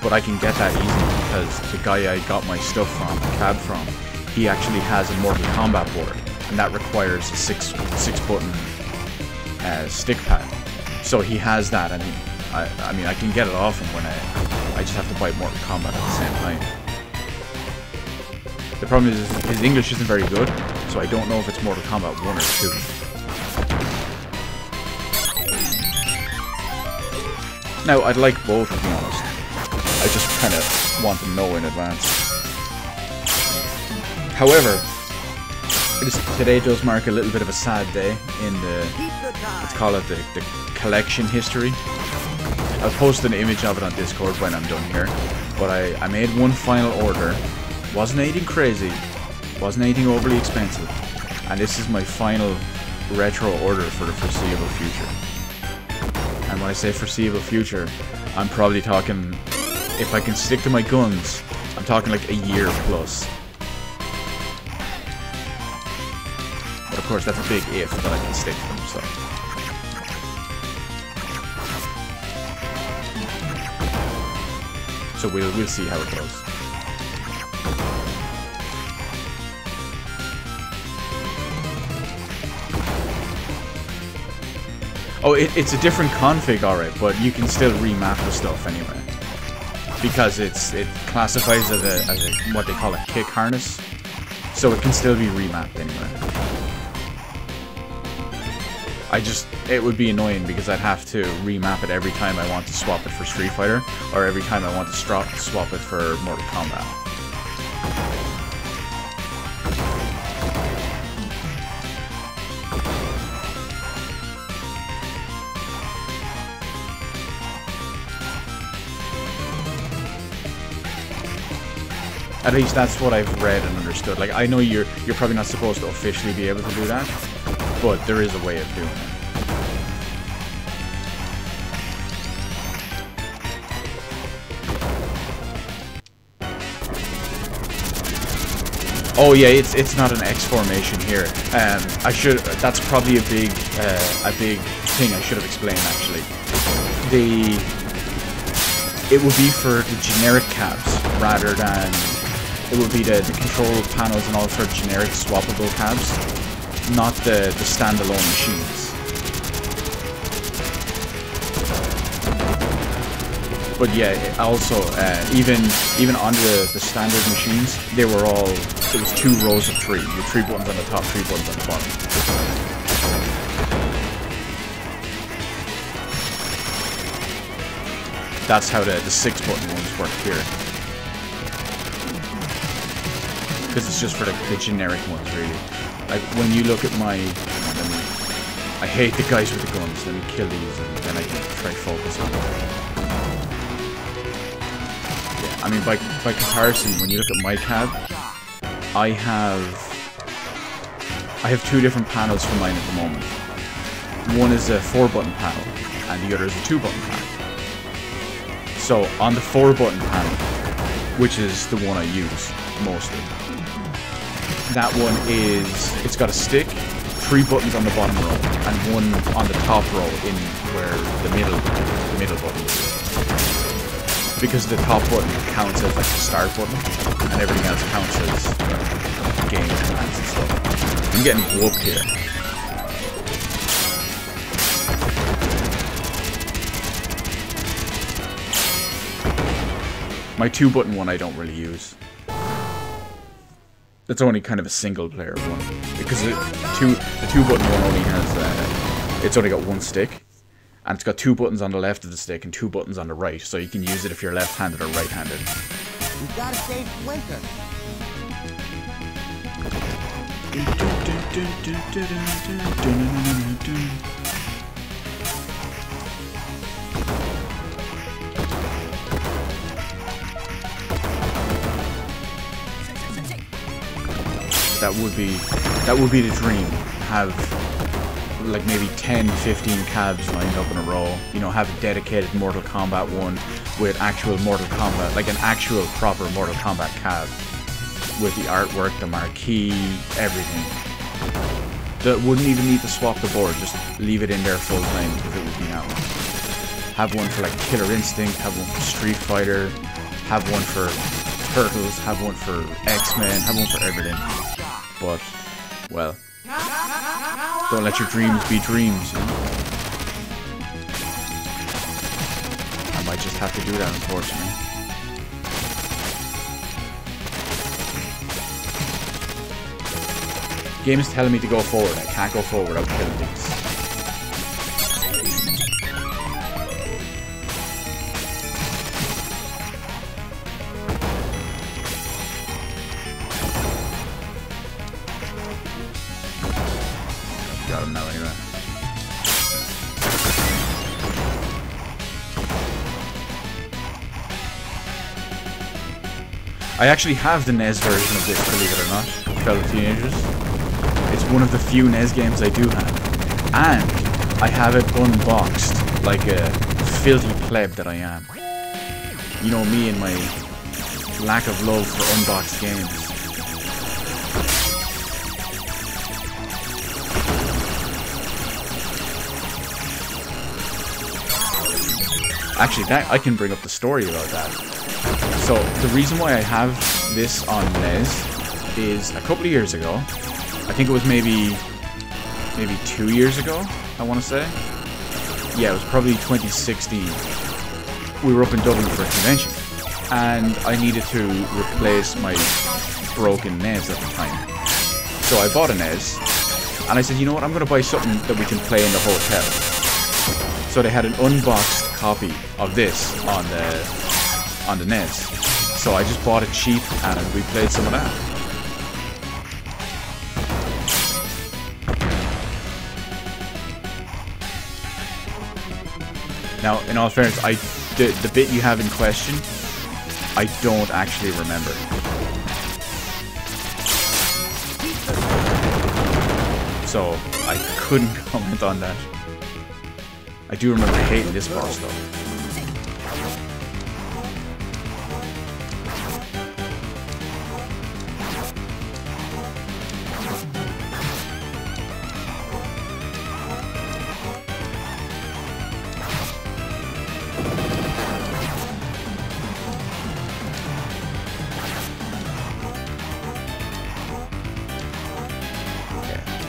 but I can get that easily because the guy I got my stuff from, the cab from, he actually has a Mortal Kombat board, and that requires a 6-button stick pad. So he has that, and I mean I can get it off him when I just have to buy Mortal Kombat at the same time. The problem is his English isn't very good, so I don't know if it's Mortal Kombat 1 or 2. Now, I'd like both, to be honest. I just kind of want to know in advance. However, today does mark a little bit of a sad day in the, let's call it the collection history. I'll post an image of it on Discord when I'm done here. But I made one final order. Wasn't anything crazy. Wasn't anything overly expensive. And this is my final retro order for the foreseeable future. And when I say foreseeable future, I'm probably talking, if I can stick to my guns, I'm talking like a year plus. But of course that's a big if, that I can stick to them, so. So we'll see how it goes. Oh, it's a different config, alright, but you can still remap the stuff anyway. Because it classifies as a what they call a kick harness. So it can still be remapped anyway. It would be annoying because I'd have to remap it every time I want to swap it for Street Fighter, or every time I want to swap it for Mortal Kombat. At least that's what I've read and understood. Like, I know you're probably not supposed to officially be able to do that, but there is a way of doing it. Oh yeah, it's not an X formation here. That's probably a big thing I should have explained actually. It would be for the generic cabs rather than it would be the control panels and all for generic swappable cabs, not the standalone machines. But yeah, also even on the standard machines, it was 2 rows of 3, with 3 buttons on the top, 3 buttons on the bottom. That's how the 6 button ones work here. Because it's just for the generic ones, really. Like when you look at my, I hate the guys with the guns. Let me kill these, and then I can try focus on them. I mean, by comparison, when you look at my cab, I have 2 different panels for mine at the moment. One is a 4-button panel, and the other is a 2-button panel. So on the 4-button panel, which is the one I use mostly, that one it's got a stick, 3 buttons on the bottom row, and 1 on the top row in where the middle button is. Because the top button counts as like the start button, and everything else counts as game commands and stuff. I'm getting whooped here. My 2-button one I don't really use. That's only kind of a single player one, because the 2-button one only has it's only got 1 stick. And it's got 2 buttons on the left of the stick and 2 buttons on the right, so you can use it if you're left-handed or right-handed. We gotta save Splinter. That would be the dream. Have like maybe 10, 15 cabs lined up in a row, you know, have a dedicated Mortal Kombat one with actual Mortal Kombat, like an actual proper Mortal Kombat cab with the artwork, the marquee, everything. That wouldn't even need to swap the board, just leave it in there full time because it would be that one. Have one for like Killer Instinct, have one for Street Fighter, have one for Turtles, have one for X-Men, have one for everything. But, well, don't let your dreams be dreams, you know? I might just have to do that, unfortunately. Game is telling me to go forward. I can't go forward without killing things. Got him now anyway. I actually have the NES version of this, believe it or not, fellow teenagers. It's one of the few NES games I do have. And I have it unboxed like a filthy pleb that I am. You know me and my lack of love for unboxed games. Actually, I can bring up the story about that. So, the reason why I have this on NES is a couple of years ago. I think it was maybe 2 years ago, I want to say. yeah, it was probably 2016. We were up in Dublin for a convention, and I needed to replace my broken NES at the time. So I bought a NES, and I said, you know what, I'm going to buy something that we can play in the hotel. So they had an unboxed copy of this on the NES. So I just bought it cheap, and we played some of that. Now, in all fairness, the bit you have in question, I don't actually remember. So, I couldn't comment on that. I do remember hating this boss, though.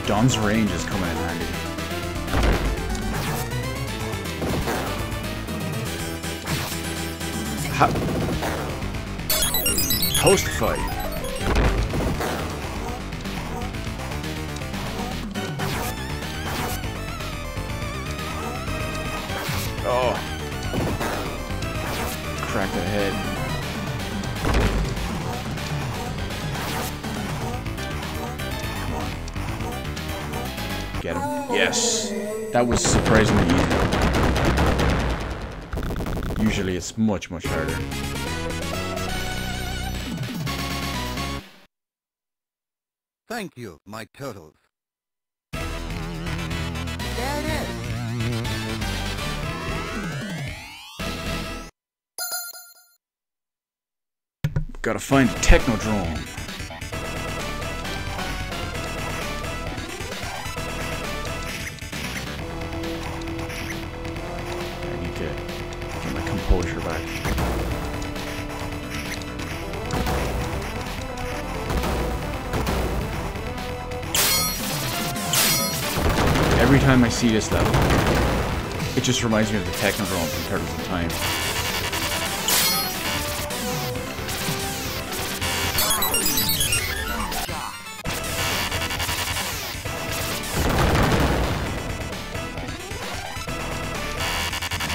Don's range is coming in handy. Toastify. Oh. Crack the head. Get him. Yes. That was surprisingly easy. Usually it's much, much harder. Thank you, my turtles. There it is. Gotta find a Technodrome. Get my composure back. Every time I see this level, it just reminds me of the Technodrome from Turtles in Time.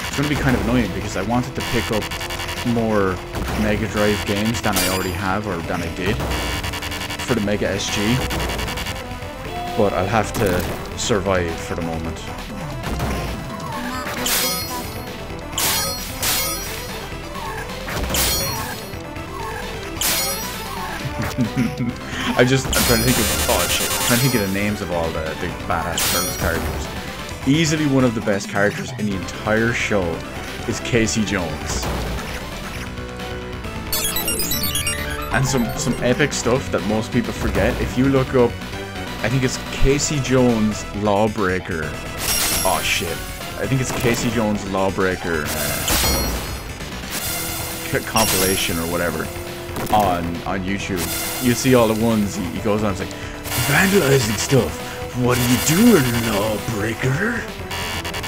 It's going to be kind of annoying because I wanted to pick up more Mega Drive games than I already have, or than I did, for the Mega SG. But I'll have to survive for the moment. I'm trying to think of, oh shit, I'm trying to think of the names of all the badass Turtles characters. Easily one of the best characters in the entire show is Casey Jones. And some epic stuff that most people forget. If you look up, I think it's Casey Jones Lawbreaker. Oh shit. I think it's Casey Jones Lawbreaker compilation or whatever on YouTube. You see all the ones he goes on, it's like, vandalizing stuff. What are you doing, Lawbreaker?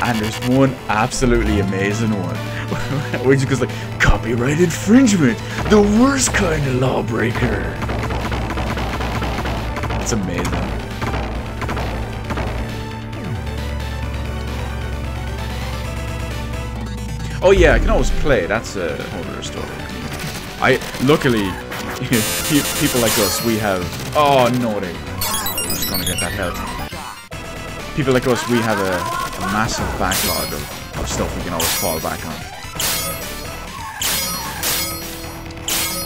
And there's one absolutely amazing one, where he just goes like, copyright infringement, the worst kind of Lawbreaker. It's amazing. Oh yeah, I can always play. That's a whole other story. Luckily, people like us, we have. Oh no, I'm just gonna get that health. People like us, we have a massive backlog of stuff we can always fall back on.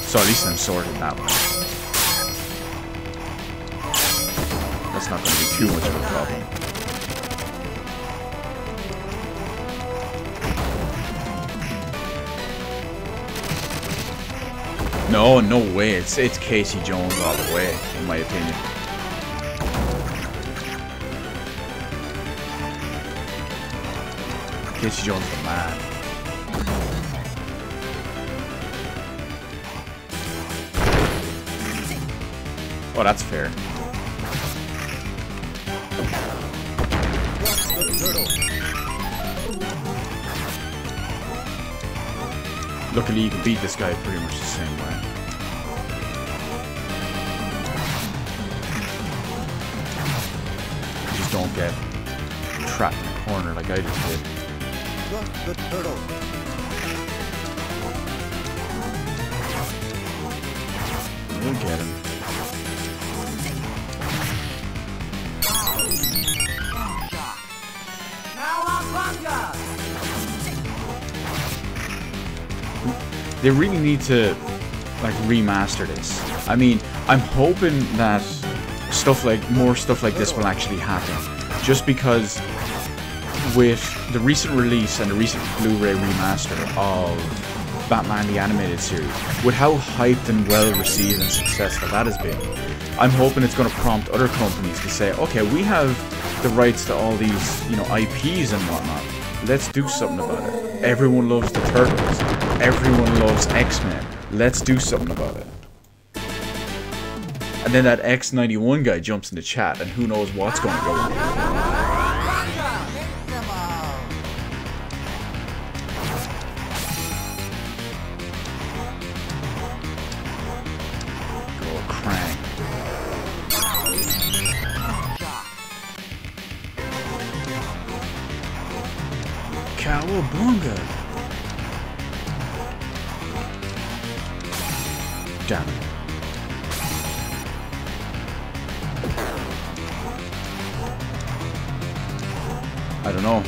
So at least I'm sorted that way. That's not going to be too much of a problem. No way. It's Casey Jones all the way, in my opinion. Casey Jones the man. Oh, that's fair. Luckily, you can beat this guy pretty much the same way. Just don't get trapped in a corner like I just did. Trust the turtle. We'll get him. They really need to like remaster this. I mean, I'm hoping that more stuff like this will actually happen. Just because with the recent release and the recent Blu-ray remaster of Batman the Animated Series, with how hyped and well received and successful that has been, I'm hoping it's going to prompt other companies to say, okay, we have the rights to all these, you know, IPs and whatnot. Let's do something about it. Everyone loves the Turtles. Everyone loves X-Men. Let's do something about it. And then that X91 guy jumps in the chat, and who knows what's going to go on. Go Krang. Cowabunga! Damn it. I don't know.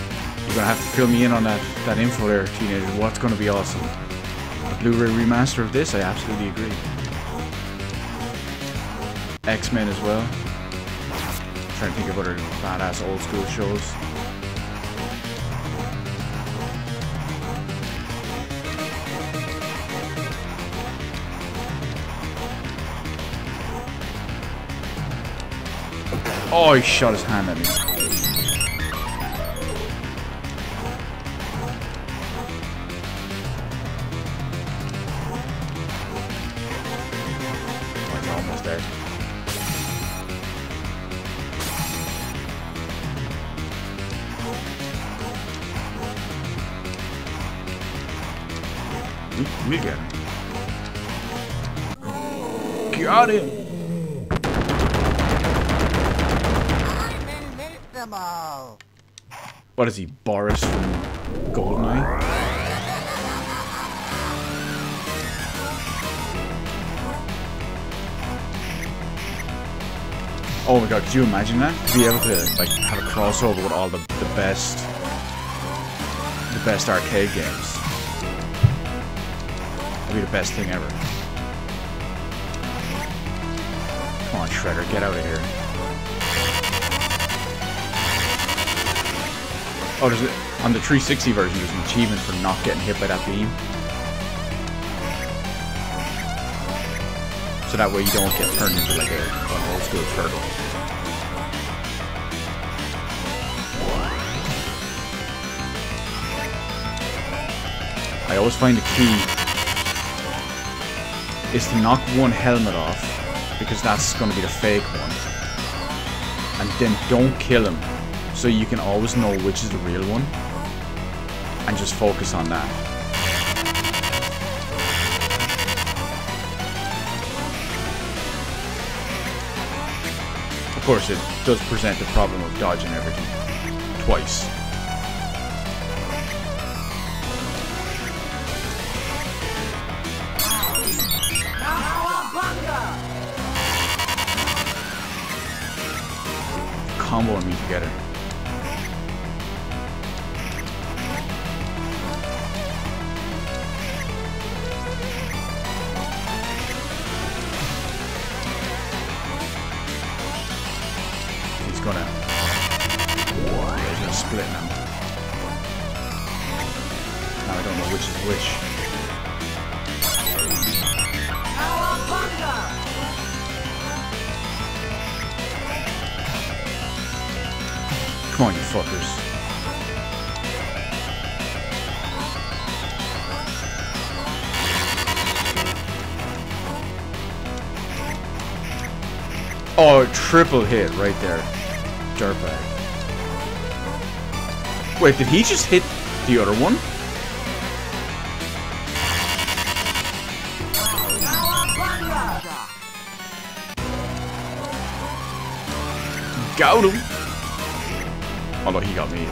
You're gonna have to fill me in on that info there, teenager. What's gonna be awesome? A Blu-ray remaster of this? I absolutely agree. X-Men as well. I'm trying to think of other badass old school shows. Oh, he shot his hand at me. Oh, he's almost dead. We get him. Got him! What is he, Boris from GoldenEye? Oh my god, could you imagine that? To be able to like have a crossover with all the best arcade games. That'd be the best thing ever. Come on, Shredder, get out of here. Oh, on the 360 version, there's an achievement for not getting hit by that beam. So that way you don't get turned into like an old school turtle. I always find the key is to knock one helmet off, because that's going to be the fake one. And then don't kill him. So you can always know which is the real one, and just focus on that. Of course, it does present the problem of dodging everything twice. Comboing me together. He's gonna split now. Now I don't know which is which. Come on, you fuckers. Oh, triple hit right there. Dirtbag. Wait, did he just hit the other one? Got him! Although he got me.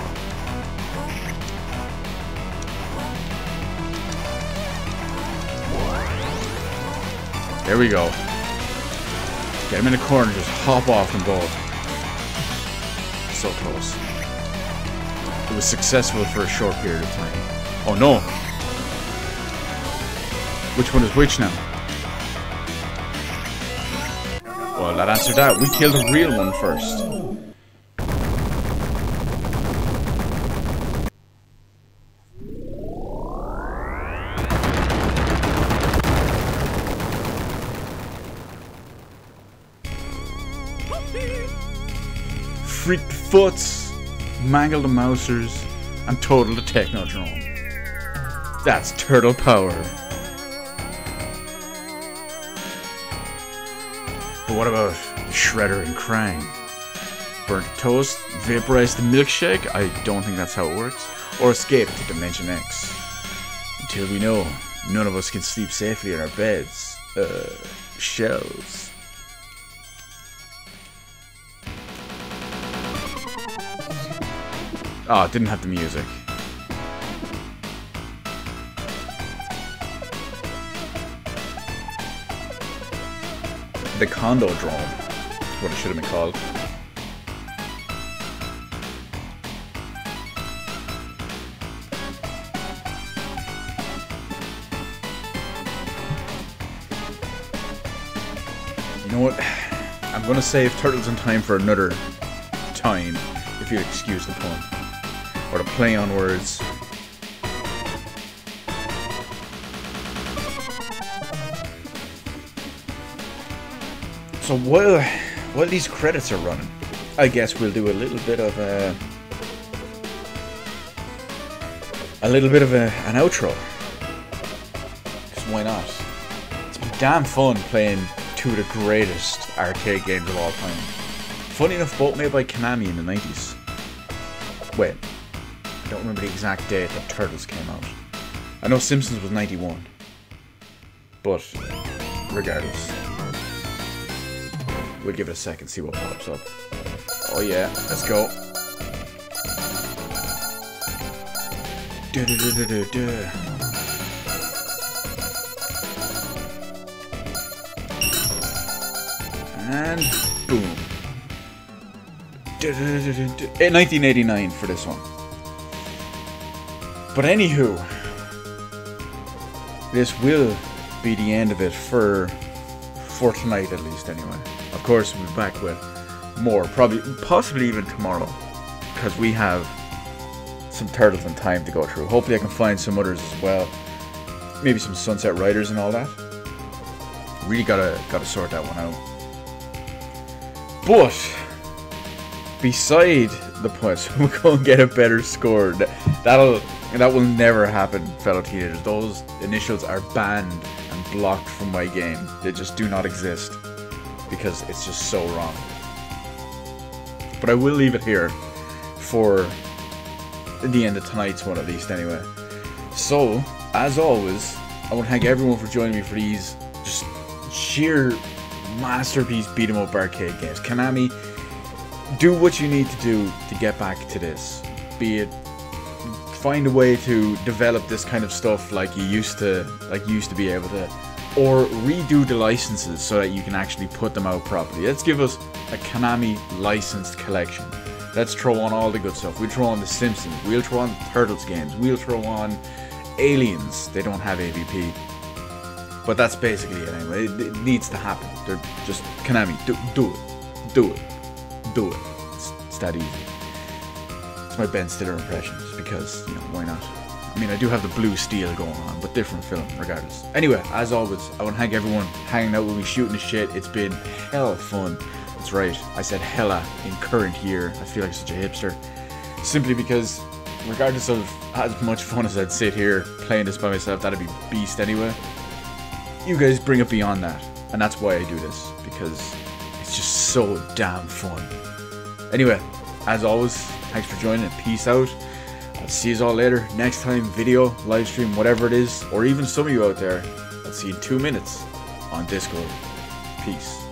There we go. Get him in the corner, just hop off them both. So close. It was successful for a short period of time. Oh no! Which one is which now? Well, that answered that. We killed the real one first. Freaked Foots, Mangle the Mousers, and Total the Technodrome. That's turtle power. But what about Shredder and Krang? Burnt toast, vaporize the milkshake? I don't think that's how it works. Or escape to Dimension X. Until we know, none of us can sleep safely in our beds. Shells. Oh, it didn't have the music. The Condodrome. What it should have been called. You know what? I'm gonna save Turtles in Time for another time, if you'll excuse the pun. Or the play on words. So while these credits are running, I guess we'll do a little bit of an outro. Because why not? It's been damn fun playing two of the greatest arcade games of all time. Funny enough, both made by Konami in the 90s. Wait. I don't remember the exact date that Turtles came out. I know Simpsons was 91. But, regardless. We'll give it a second, see what pops up. Oh yeah, let's go. And, boom. 1989 for this one. But anywho, this will be the end of it for tonight at least anyway. Of course, we'll be back with more, possibly even tomorrow, because we have some Turtles in Time to go through. Hopefully I can find some others as well. Maybe some Sunset Riders and all that. Really gotta sort that one out. But beside the point, we'll go and get a better score. That will never happen, fellow teenagers. Those initials are banned and blocked from my game. They just do not exist because it's just so wrong. But I will leave it here for the end of tonight's one at least anyway. So, as always, I want to thank everyone for joining me for these just sheer masterpiece beat 'em up arcade games. Konami, do what you need to do to get back to this. Be it find a way to develop this kind of stuff like you used to be able to, or redo the licenses so that you can actually put them out properly. Let's give us a Konami licensed collection. Let's throw on all the good stuff. We'll throw on the Simpsons, we'll throw on the Turtles games, we'll throw on Aliens. They don't have AVP, but that's basically it anyway. It needs to happen. They're just Konami, do it. It's that easy. It's my Ben Stiller impression, just because, you know, why not? I mean, I do have the Blue Steel going on, but different film, regardless. Anyway, as always, I want to thank everyone hanging out with me, shooting the shit. It's been hella fun. That's right, I said hella in current year. I feel like such a hipster. Simply because, regardless of as much fun as I'd sit here playing this by myself, that'd be beast anyway. You guys bring it beyond that, and that's why I do this, because it's just so damn fun. Anyway, as always, thanks for joining. Peace out. I'll see you all later. Next time, video, live stream, whatever it is, or even some of you out there, I'll see you in 2 minutes on Discord. Peace.